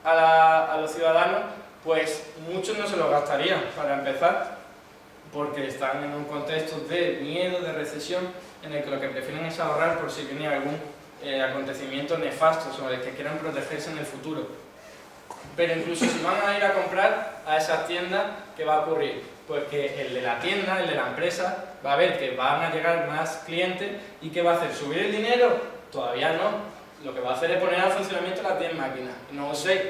a los ciudadanos, pues muchos no se lo gastarían para empezar, porque están en un contexto de miedo, de recesión, en el que lo que prefieren es ahorrar por si viene algún acontecimiento nefasto sobre el que quieran protegerse en el futuro. Pero incluso si van a ir a comprar a esas tiendas, ¿qué va a ocurrir? Pues que el de la tienda, el de la empresa, va a ver que van a llegar más clientes y ¿qué va a hacer? ¿Subir el dinero? Todavía no. Lo que va a hacer es poner al funcionamiento las 10 máquinas, no 6.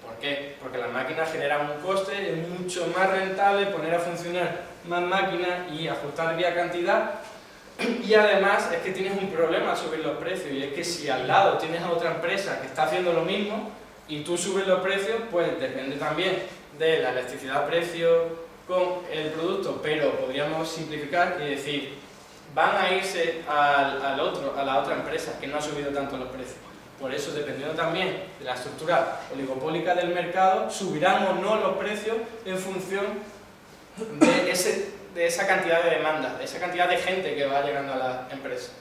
¿Por qué? Porque las máquinas generan un coste, es mucho más rentable poner a funcionar más máquinas y ajustar vía cantidad. Y además es que tienes un problema al subir los precios, y es que si al lado tienes a otra empresa que está haciendo lo mismo y tú subes los precios, pues depende también de la elasticidad-precio con el producto, pero podríamos simplificar y decir, van a irse a la otra empresa que no ha subido tanto los precios. Por eso, dependiendo también de la estructura oligopólica del mercado, subirán o no los precios en función de esa cantidad de demanda, de esa cantidad de gente que va llegando a la empresa.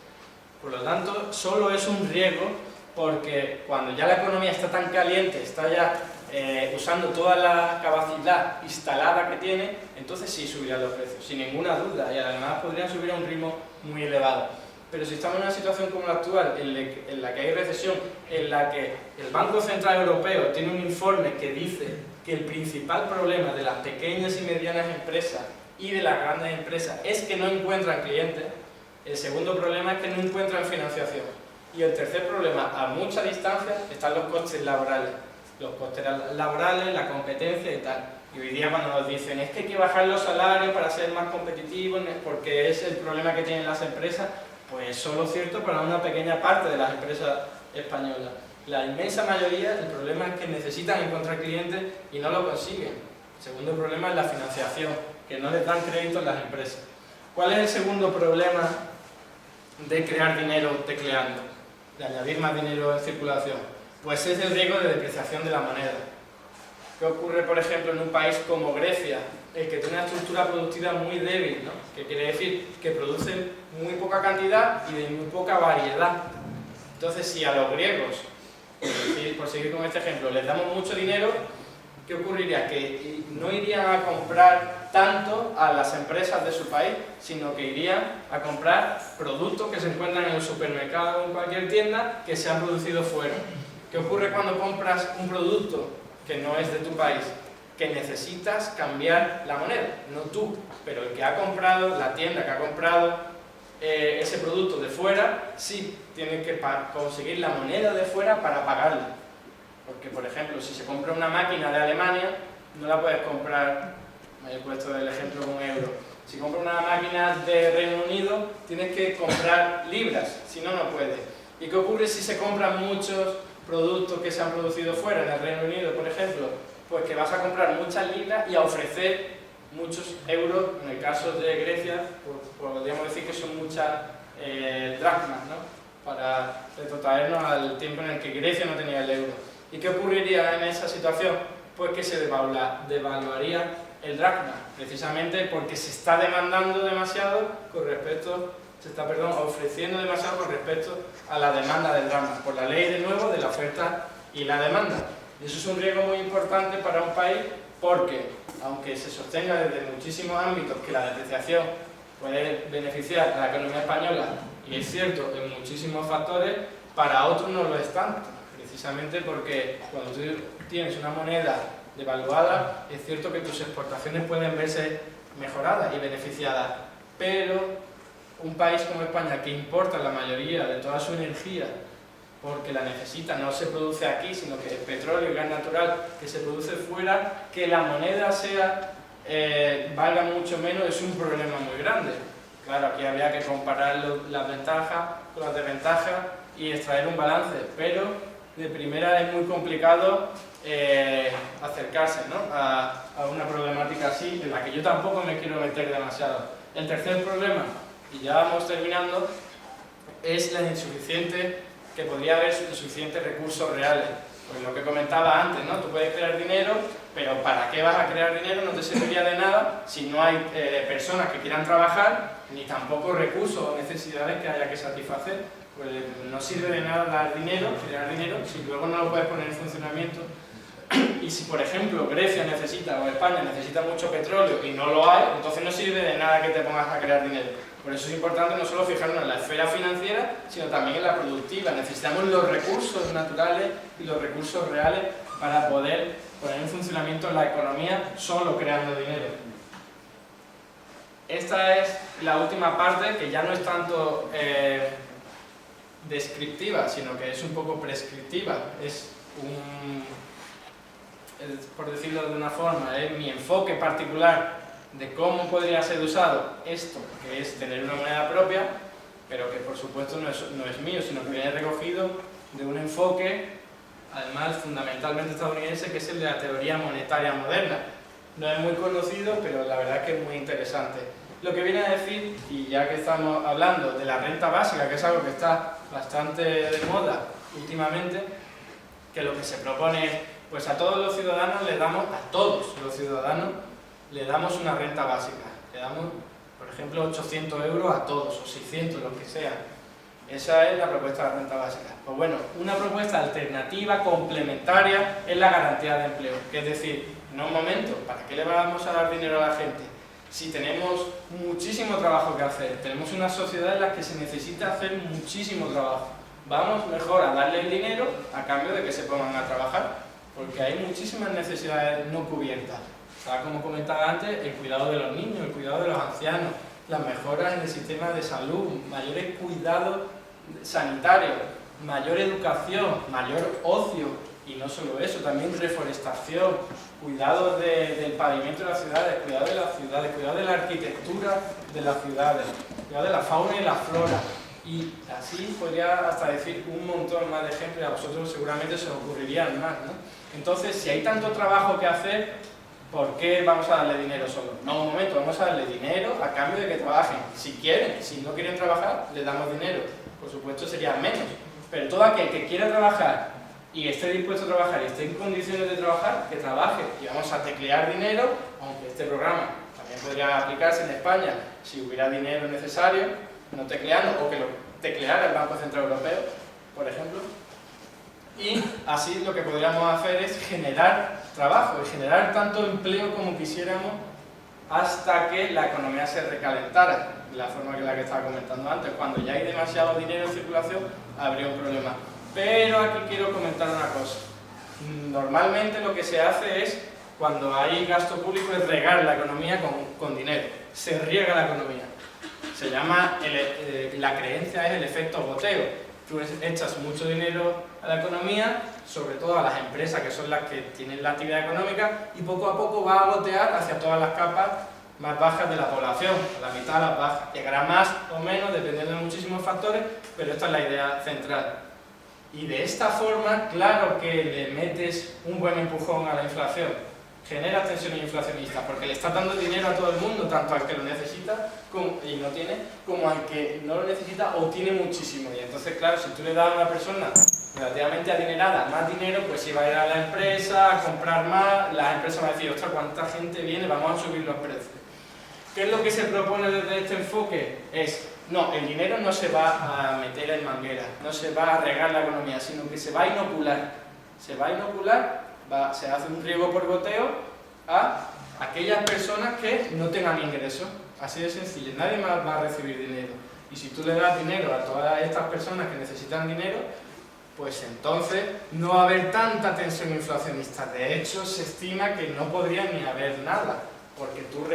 Por lo tanto, solo es un riesgo porque cuando ya la economía está tan caliente, está ya usando toda la capacidad instalada que tiene, entonces sí subirán los precios, sin ninguna duda, y además podrían subir a un ritmo muy elevado. Pero si estamos en una situación como la actual, en la que hay recesión, en la que el Banco Central Europeo tiene un informe que dice que el principal problema de las pequeñas y medianas empresas y de las grandes empresas es que no encuentran clientes, el segundo problema es que no encuentran financiación. Y el tercer problema, a mucha distancia, están los costes laborales. Los costes laborales, la competencia y tal. Y hoy día cuando nos dicen es que hay que bajar los salarios para ser más competitivos porque es el problema que tienen las empresas, pues es solo cierto para una pequeña parte de las empresas españolas. La inmensa mayoría, el problema es que necesitan encontrar clientes y no lo consiguen. El segundo problema es la financiación, que no les dan crédito en las empresas. ¿Cuál es el segundo problema de crear dinero tecleando? De añadir más dinero en circulación. Pues es el riesgo de depreciación de la moneda. ¿Qué ocurre, por ejemplo, en un país como Grecia, el que tiene una estructura productiva muy débil, ¿no? Que quiere decir que producen muy poca cantidad y de muy poca variedad? Entonces, si a los griegos, por seguir con este ejemplo, les damos mucho dinero, ¿qué ocurriría? Que no irían a comprar tanto a las empresas de su país, sino que irían a comprar productos que se encuentran en el supermercado o en cualquier tienda que se han producido fuera. ¿Qué ocurre cuando compras un producto que no es de tu país? Que necesitas cambiar la moneda, no tú, pero el que ha comprado, la tienda que ha comprado ese producto de fuera, sí tienen que conseguir la moneda de fuera para pagarlo. Porque, por ejemplo, si se compra una máquina de Alemania, no la puedes comprar, me he puesto el ejemplo con euro. Si compras una máquina de Reino Unido, tienes que comprar libras, si no, no puedes. ¿Y qué ocurre si se compran muchos productos que se han producido fuera, en el Reino Unido, por ejemplo? Pues que vas a comprar muchas libras y a ofrecer muchos euros. En el caso de Grecia, pues podríamos decir que son muchas dracmas, ¿no? Para retrotraernos al tiempo en el que Grecia no tenía el euro. ¿Y qué ocurriría en esa situación? Pues que se devaluaría el dracma, precisamente porque se está demandando demasiado con respecto, ofreciendo demasiado con respecto a la demanda del dracma, por la ley de nuevo de la oferta y la demanda. Y eso es un riesgo muy importante para un país porque, aunque se sostenga desde muchísimos ámbitos que la depreciación puede beneficiar a la economía española, y es cierto en muchísimos factores, para otros no lo es tanto, precisamente porque cuando tú tienes una moneda devaluada, es cierto que tus exportaciones pueden verse mejoradas y beneficiadas, pero un país como España, que importa la mayoría de toda su energía porque la necesita, no se produce aquí, sino que es petróleo y gas natural que se produce fuera, que la moneda valga mucho menos, es un problema muy grande. Claro, aquí habría que comparar las ventajas con las desventajas y extraer un balance, pero de primera es muy complicado acercarse, ¿no? a una problemática así, en la que yo tampoco me quiero meter demasiado. El tercer problema, y ya vamos terminando, es la insuficiente, que podría haber insuficientes recursos reales. Pues lo que comentaba antes, ¿no? Tú puedes crear dinero, pero ¿para qué vas a crear dinero? No te serviría de nada si no hay personas que quieran trabajar, ni tampoco recursos o necesidades que haya que satisfacer. Pues no sirve de nada dar dinero, crear dinero, si luego no lo puedes poner en funcionamiento. Y si, por ejemplo, Grecia necesita o España necesita mucho petróleo y no lo hay, entonces no sirve de nada que te pongas a crear dinero. Por eso es importante no solo fijarnos en la esfera financiera, sino también en la productiva. Necesitamos los recursos naturales y los recursos reales para poder poner en funcionamiento la economía solo creando dinero. Esta es la última parte, que ya no es tanto descriptiva, sino que es un poco prescriptiva. Por decirlo de una forma, es mi enfoque particular de cómo podría ser usado esto, que es tener una moneda propia, pero que por supuesto no es mío, sino que viene recogido de un enfoque, además fundamentalmente estadounidense, que es el de la teoría monetaria moderna. No es muy conocido, pero la verdad es que es muy interesante. Lo que viene a decir, y ya que estamos hablando de la renta básica, que es algo que está bastante de moda últimamente, que lo que se propone es, pues a todos los ciudadanos le damos una renta básica. Le damos, por ejemplo, 800 euros a todos, o 600, lo que sea. Esa es la propuesta de renta básica. Pues bueno, una propuesta alternativa, complementaria, es la garantía de empleo. Que es decir, no un momento, ¿para qué le vamos a dar dinero a la gente? Si tenemos muchísimo trabajo que hacer, tenemos una sociedad en la que se necesita hacer muchísimo trabajo. Vamos mejor a darle el dinero a cambio de que se pongan a trabajar, porque hay muchísimas necesidades no cubiertas. Como comentaba antes, el cuidado de los niños, el cuidado de los ancianos, las mejoras en el sistema de salud, mayores cuidados sanitarios, mayor educación, mayor ocio, y no solo eso, también reforestación, cuidado del pavimento de las ciudades, cuidado de la arquitectura de las ciudades, cuidado de la fauna y la flora. Y así podría hasta decir un montón más de ejemplos, a vosotros seguramente se os ocurrirían más, ¿no? Entonces, si hay tanto trabajo que hacer, ¿por qué vamos a darle dinero solo? No, un momento, vamos a darle dinero a cambio de que trabajen. Si quieren, si no quieren trabajar, les damos dinero. Por supuesto sería menos, pero todo aquel que quiera trabajar y esté dispuesto a trabajar y esté en condiciones de trabajar, que trabaje. Y vamos a teclear dinero, aunque este programa también podría aplicarse en España si hubiera dinero necesario, no tecleando, o que lo tecleara el Banco Central Europeo, por ejemplo. Y así lo que podríamos hacer es generar trabajo y generar tanto empleo como quisiéramos hasta que la economía se recalentara, de la forma que estaba comentando antes. Cuando ya hay demasiado dinero en circulación, habría un problema. Pero aquí quiero comentar una cosa. Normalmente lo que se hace es, cuando hay gasto público, es regar la economía con dinero. Se riega la economía. Se llama, la creencia es el efecto goteo. Tú echas mucho dinero a la economía, sobre todo a las empresas que son las que tienen la actividad económica, y poco a poco va a gotear hacia todas las capas más bajas de la población, a la mitad a las bajas. Llegará más o menos dependiendo de muchísimos factores, pero esta es la idea central. Y de esta forma, claro que le metes un buen empujón a la inflación. Genera tensiones inflacionistas porque le está dando dinero a todo el mundo, tanto al que lo necesita y no tiene, como al que no lo necesita o tiene muchísimo. Y entonces, claro, si tú le das a una persona relativamente adinerada más dinero, pues si va a ir a la empresa a comprar más, las empresas van a decir, ostras, ¿cuánta gente viene? Vamos a subir los precios. ¿Qué es lo que se propone desde este enfoque? No, el dinero no se va a meter en manguera, no se va a regar la economía, sino que se va a inocular. Se va a inocular, se hace un riego por goteo a aquellas personas que no tengan ingresos. Así de sencillo, nadie más va a recibir dinero. Y si tú le das dinero a todas estas personas que necesitan dinero, pues entonces no va a haber tanta tensión inflacionista. De hecho, se estima que no podría ni haber nada. Porque tú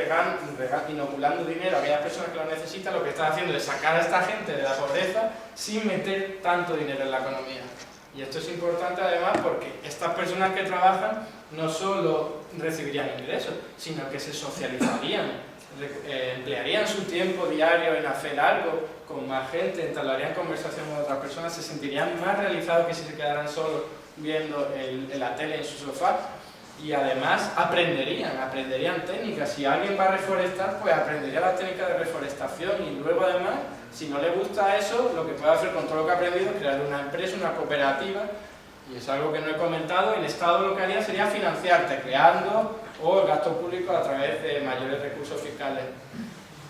inoculando dinero a aquellas personas que lo necesitan, lo que estás haciendo es sacar a esta gente de la pobreza sin meter tanto dinero en la economía. Y esto es importante además porque estas personas que trabajan no solo recibirían ingresos, sino que se socializarían, emplearían su tiempo diario en hacer algo con más gente, entablarían conversación con otras personas, se sentirían más realizados que si se quedaran solos viendo la tele en su sofá. Y además aprenderían técnicas. Si alguien va a reforestar, pues aprendería las técnicas de reforestación y luego además, si no le gusta eso, lo que puede hacer con todo lo que ha aprendido es crear una empresa, una cooperativa, y es algo que no he comentado. El Estado lo que haría sería financiarte creando o el gasto público a través de mayores recursos fiscales.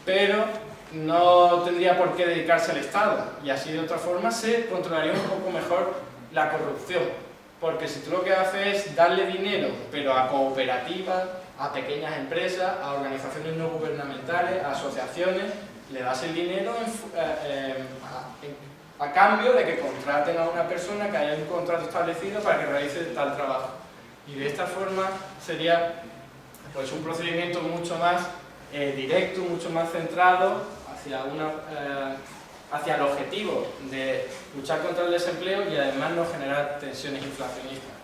Pero no tendría por qué dedicarse al Estado y así de otra forma se controlaría un poco mejor la corrupción. Porque si tú lo que haces es darle dinero, pero a cooperativas, a pequeñas empresas, a organizaciones no gubernamentales, a asociaciones, le das el dinero a cambio de que contraten a una persona, que haya un contrato establecido para que realice tal trabajo. Y de esta forma sería pues, un procedimiento mucho más directo, mucho más centrado hacia el objetivo de luchar contra el desempleo y además no generar tensiones inflacionistas.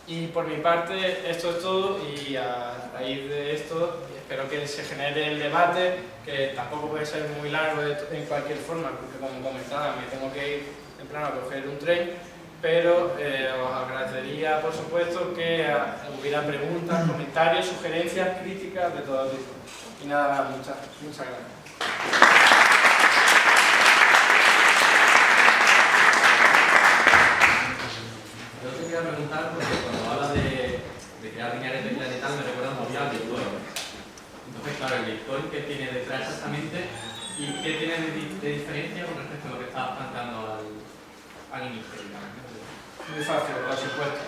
Y por mi parte esto es todo y a raíz de esto espero que se genere el debate, que tampoco puede ser muy largo en cualquier forma, porque como comentaba me tengo que ir temprano a coger un tren, pero os agradecería por supuesto que hubiera preguntas, comentarios, sugerencias, críticas de todo tipo. Y nada más, muchas gracias. Yo te quería preguntar, porque cuando hablas de crear dinero y tal, me recuerda muy al Bitcoin. Entonces, claro, el Bitcoin, ¿qué tiene detrás exactamente? ¿Y qué tiene de diferencia con respecto a lo que estabas planteando al inicio? Muy fácil, los impuestos.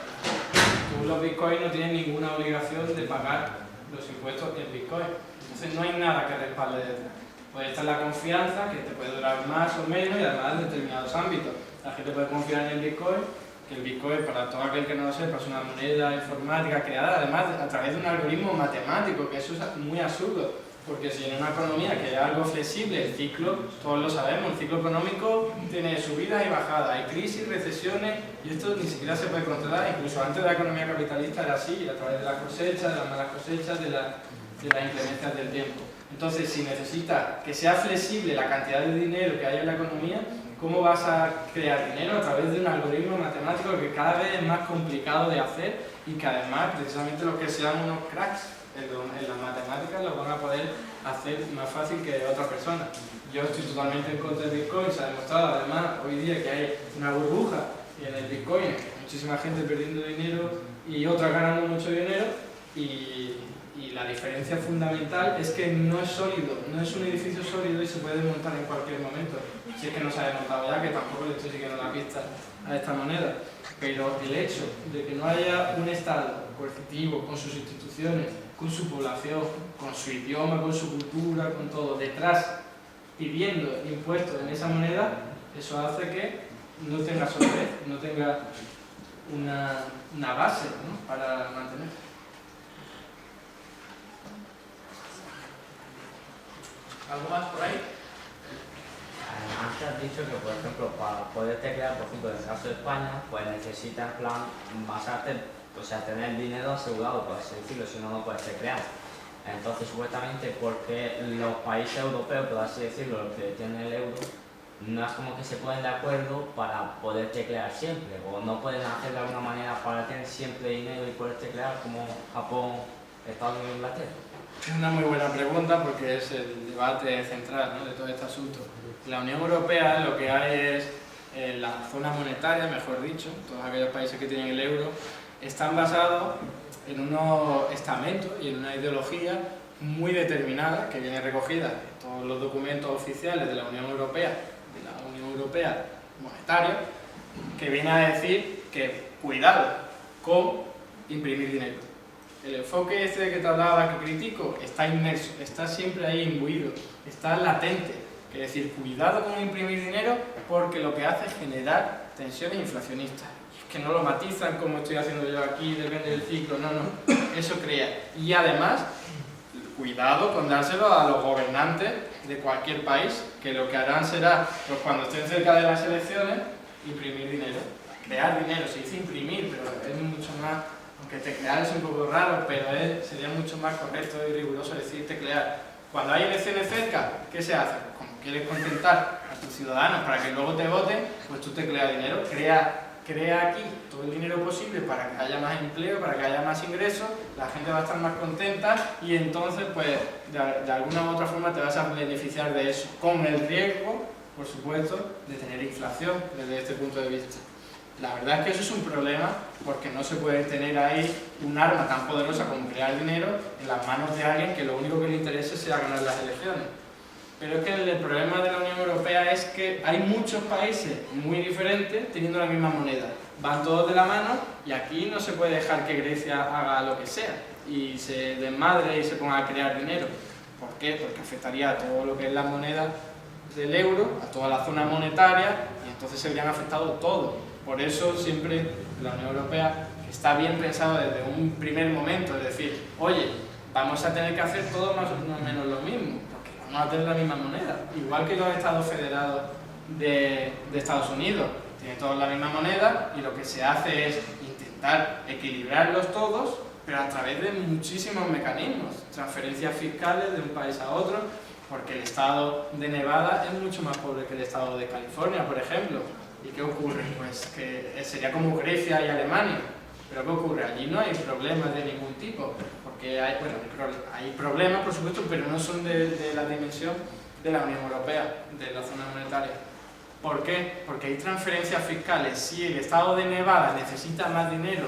Tú los Bitcoin no tienes ninguna obligación de pagar los impuestos en Bitcoin. Entonces no hay nada que respalde detrás. Pues esta es la confianza, que te puede durar más o menos y además en determinados ámbitos. La gente puede confiar en el Bitcoin, que el Bitcoin, para todo aquel que no lo sepa, es una moneda informática creada además a través de un algoritmo matemático, que eso es muy absurdo, porque si en una economía que es algo flexible, el ciclo, todos lo sabemos, el ciclo económico tiene subidas y bajadas, hay crisis, recesiones, y esto ni siquiera se puede controlar, incluso antes de la economía capitalista era así, a través de la cosecha, de las malas cosechas, de las inclemencias del tiempo. Entonces, si necesitas que sea flexible la cantidad de dinero que hay en la economía, ¿cómo vas a crear dinero? A través de un algoritmo matemático que cada vez es más complicado de hacer y que además, precisamente los que sean unos cracks en las matemáticas lo van a poder hacer más fácil que otra persona. Yo estoy totalmente en contra del Bitcoin, se ha demostrado además hoy día que hay una burbuja en el Bitcoin, muchísima gente perdiendo dinero y otras ganando mucho dinero y la diferencia fundamental es que no es sólido, no es un edificio sólido y se puede desmontar en cualquier momento. Si es que no se ha desmontado ya, que tampoco le estoy siguiendo la pista a esta moneda. Pero el hecho de que no haya un Estado coercitivo con sus instituciones, con su población, con su idioma, con su cultura, con todo, detrás pidiendo impuestos en esa moneda, eso hace que no tenga solidez, no tenga una base, ¿no?, para mantener. ¿Algo más por ahí? antes has dicho que, por ejemplo, para poder teclear, por ejemplo, en el caso de España, pues necesitas, en plan, basarte, o sea, tener dinero asegurado, por así decirlo, si no, no puedes teclear. Entonces, supuestamente, porque los países europeos, por así decirlo, los que tienen el euro, no es como que se ponen de acuerdo para poder teclear siempre, o no pueden hacer de alguna manera para tener siempre dinero y poder teclear como Japón, Estados Unidos e Inglaterra. Es una muy buena pregunta porque es el debate central, ¿no?, de todo este asunto. En la Unión Europea lo que hay es la zona monetaria, mejor dicho, todos aquellos países que tienen el euro, están basados en unos estamentos y en una ideología muy determinada que viene recogida en todos los documentos oficiales de la Unión Europea monetaria, que viene a decir que cuidado con imprimir dinero. El enfoque este de que te hablaba, que critico, está inmerso, está siempre ahí imbuido, está latente. Es decir, cuidado con imprimir dinero porque lo que hace es generar tensiones inflacionistas. Es que no lo matizan como estoy haciendo yo aquí, depende del ciclo, no, eso crea. Y además, cuidado con dárselo a los gobernantes de cualquier país, que lo que harán será, pues cuando estén cerca de las elecciones, imprimir dinero, crear dinero. Se dice imprimir, pero es mucho más, aunque teclear es un poco raro, pero sería mucho más correcto y riguroso decir teclear. Cuando hay elecciones cerca, ¿qué se hace? Pues como quieres contentar a tus ciudadanos para que luego te voten, pues tú tecleas dinero, crea aquí todo el dinero posible para que haya más empleo, para que haya más ingresos, la gente va a estar más contenta y entonces pues de alguna u otra forma te vas a beneficiar de eso, con el riesgo, por supuesto, de tener inflación desde este punto de vista. La verdad es que eso es un problema porque no se puede tener ahí un arma tan poderosa como crear dinero en las manos de alguien que lo único que le interese sea ganar las elecciones. Pero es que el problema de la Unión Europea es que hay muchos países muy diferentes teniendo la misma moneda. Van todos de la mano y aquí no se puede dejar que Grecia haga lo que sea y se desmadre y se ponga a crear dinero. ¿Por qué? Porque afectaría a todo lo que es la moneda del euro, a toda la zona monetaria y entonces se verían afectados todos. Por eso siempre la Unión Europea está bien pensado desde un primer momento, es decir, oye, vamos a tener que hacer todo más o menos lo mismo. Vamos a tener la misma moneda, igual que los estados federados de Estados Unidos, tienen todos la misma moneda y lo que se hace es intentar equilibrarlos todos, pero a través de muchísimos mecanismos, transferencias fiscales de un país a otro, porque el estado de Nevada es mucho más pobre que el estado de California, por ejemplo. ¿Y qué ocurre? Pues que sería como Grecia y Alemania. ¿Pero qué ocurre? Allí no hay problemas de ningún tipo, porque hay problemas, por supuesto, pero no son de la dimensión de la Unión Europea, de la zona monetaria. ¿Por qué? Porque hay transferencias fiscales. Si el estado de Nevada necesita más dinero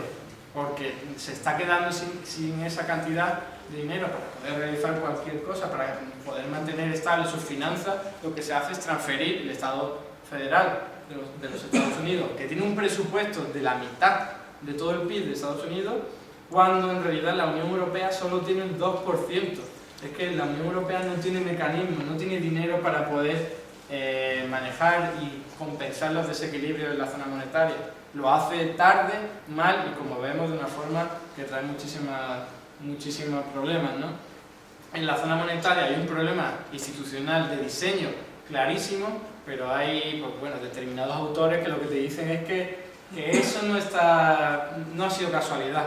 porque se está quedando sin esa cantidad de dinero para poder realizar cualquier cosa, para poder mantener estables sus finanzas, lo que se hace es transferir el Estado federal de los Estados Unidos, que tiene un presupuesto de la mitad de todo el PIB de Estados Unidos, cuando en realidad la Unión Europea solo tiene el 2%. Es que la Unión Europea no tiene mecanismos, no tiene dinero para poder manejar y compensar los desequilibrios en la zona monetaria. Lo hace tarde, mal y como vemos de una forma que trae muchísimos problemas, ¿no? En la zona monetaria hay un problema institucional de diseño clarísimo, pero hay determinados autores que lo que te dicen es que eso no ha sido casualidad,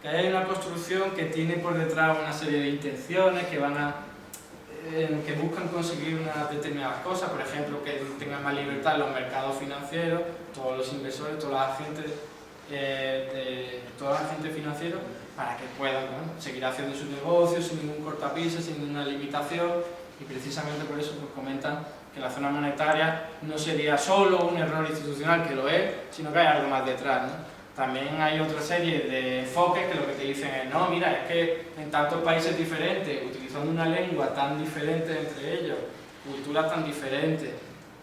que hay una construcción que tiene por detrás una serie de intenciones que buscan conseguir unas determinadas cosas, por ejemplo, que tengan más libertad en los mercados financieros, todos los inversores, toda la gente financiera, para que puedan seguir haciendo sus negocios sin ningún cortapisas, sin ninguna limitación, y precisamente por eso comentan que la zona monetaria no sería solo un error institucional, que lo es, sino que hay algo más detrás, ¿no? También hay otra serie de enfoques que lo que te dicen es, no, mira, es que en tantos países diferentes, utilizando una lengua tan diferente entre ellos, culturas tan diferentes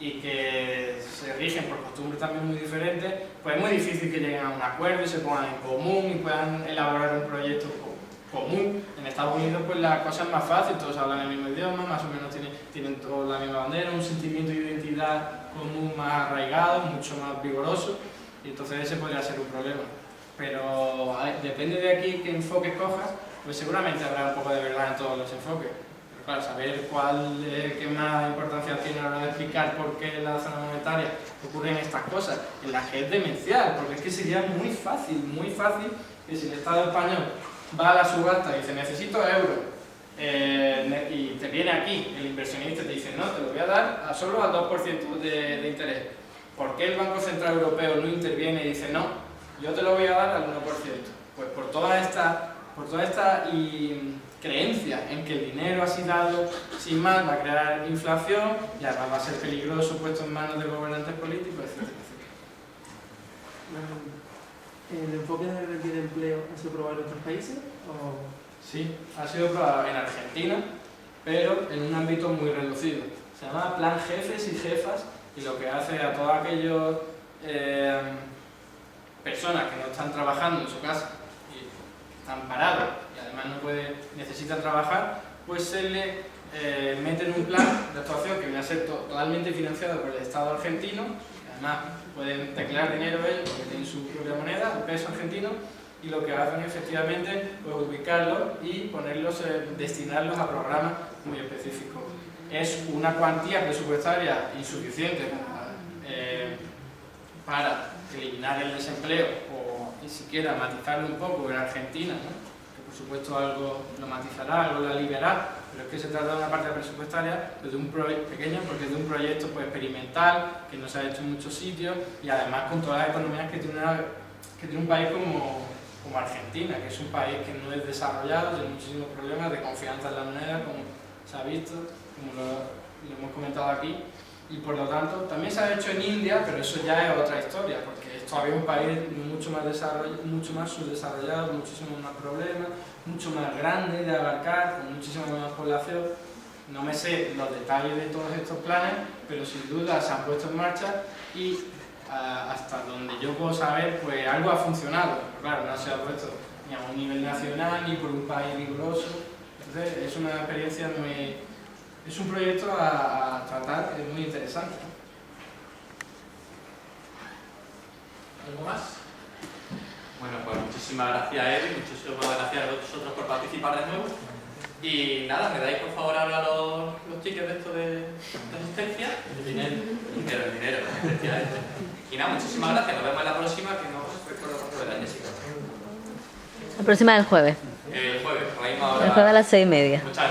y que se rigen por costumbres también muy diferentes, pues es muy difícil que lleguen a un acuerdo y se pongan en común y puedan elaborar un proyecto común. En Estados Unidos pues la cosa es más fácil, todos hablan el mismo idioma, más o menos tienen todos la misma bandera, un sentimiento de identidad común más arraigado, mucho más vigoroso, y entonces ese podría ser un problema. Pero depende de aquí qué enfoque cojas, pues seguramente habrá un poco de verdad en todos los enfoques. Pero claro, saber cuál qué más importancia tiene a la hora de explicar por qué en la zona monetaria ocurren estas cosas, en las que es demencial, porque es que sería muy fácil que si el Estado español va a la subasta y dice necesito euros, y te viene aquí el inversionista y te dice no, te lo voy a dar solo al 2% de interés. ¿Por qué el Banco Central Europeo no interviene y dice no, yo te lo voy a dar al 1%? Pues por toda esta creencia en que el dinero así dado sin más va a crear inflación y además va a ser peligroso puesto en manos de gobernantes políticos, etc. ¿El enfoque de garantía de empleo ha sido probado en otros países? Sí, ha sido probado en Argentina, pero en un ámbito muy reducido. Se llama Plan Jefes y Jefas y lo que hace a todas aquellas personas que no están trabajando en su casa y están parados y además necesitan trabajar, pues se le mete en un plan de actuación que viene a ser totalmente financiado por el Estado argentino. Además pueden declarar dinero ellos porque tienen su propia moneda, el peso argentino, y lo que hacen efectivamente pues ubicarlos y destinarlos a programas muy específicos. Es una cuantía presupuestaria insuficiente para eliminar el desempleo o ni siquiera matizarlo un poco en Argentina, ¿no? Que por supuesto algo lo matizará, algo lo aliviará, pero es que se trata de una parte presupuestaria de un pequeño, porque es de un proyecto pues, experimental que no se ha hecho en muchos sitios y además con todas las economías que tiene un país como Argentina, que es un país que no es desarrollado, tiene muchísimos problemas de confianza en la moneda, como se ha visto, como lo hemos comentado aquí, y por lo tanto también se ha hecho en India, pero eso ya es otra historia, porque es todavía un país mucho más subdesarrollado, muchísimos más problemas, mucho más grande de abarcar, con muchísima más población. No me sé los detalles de todos estos planes, pero sin duda se han puesto en marcha y hasta donde yo puedo saber, pues algo ha funcionado. Pero claro, no se ha puesto ni a un nivel nacional ni por un país riguroso. Entonces es una experiencia es un proyecto a tratar, es muy interesante. ¿Algo más? Bueno, pues muchísimas gracias a él y muchísimas gracias a vosotros por participar de nuevo. Y nada, ¿me dais por favor ahora los tickets de esto de asistencia? El dinero. El dinero, efectivamente. Y nada, muchísimas gracias, nos vemos en la próxima, que no recuerdo cuánto era, Jessica. La próxima del jueves. El jueves, a la misma hora. El jueves a las 6:30. Muchas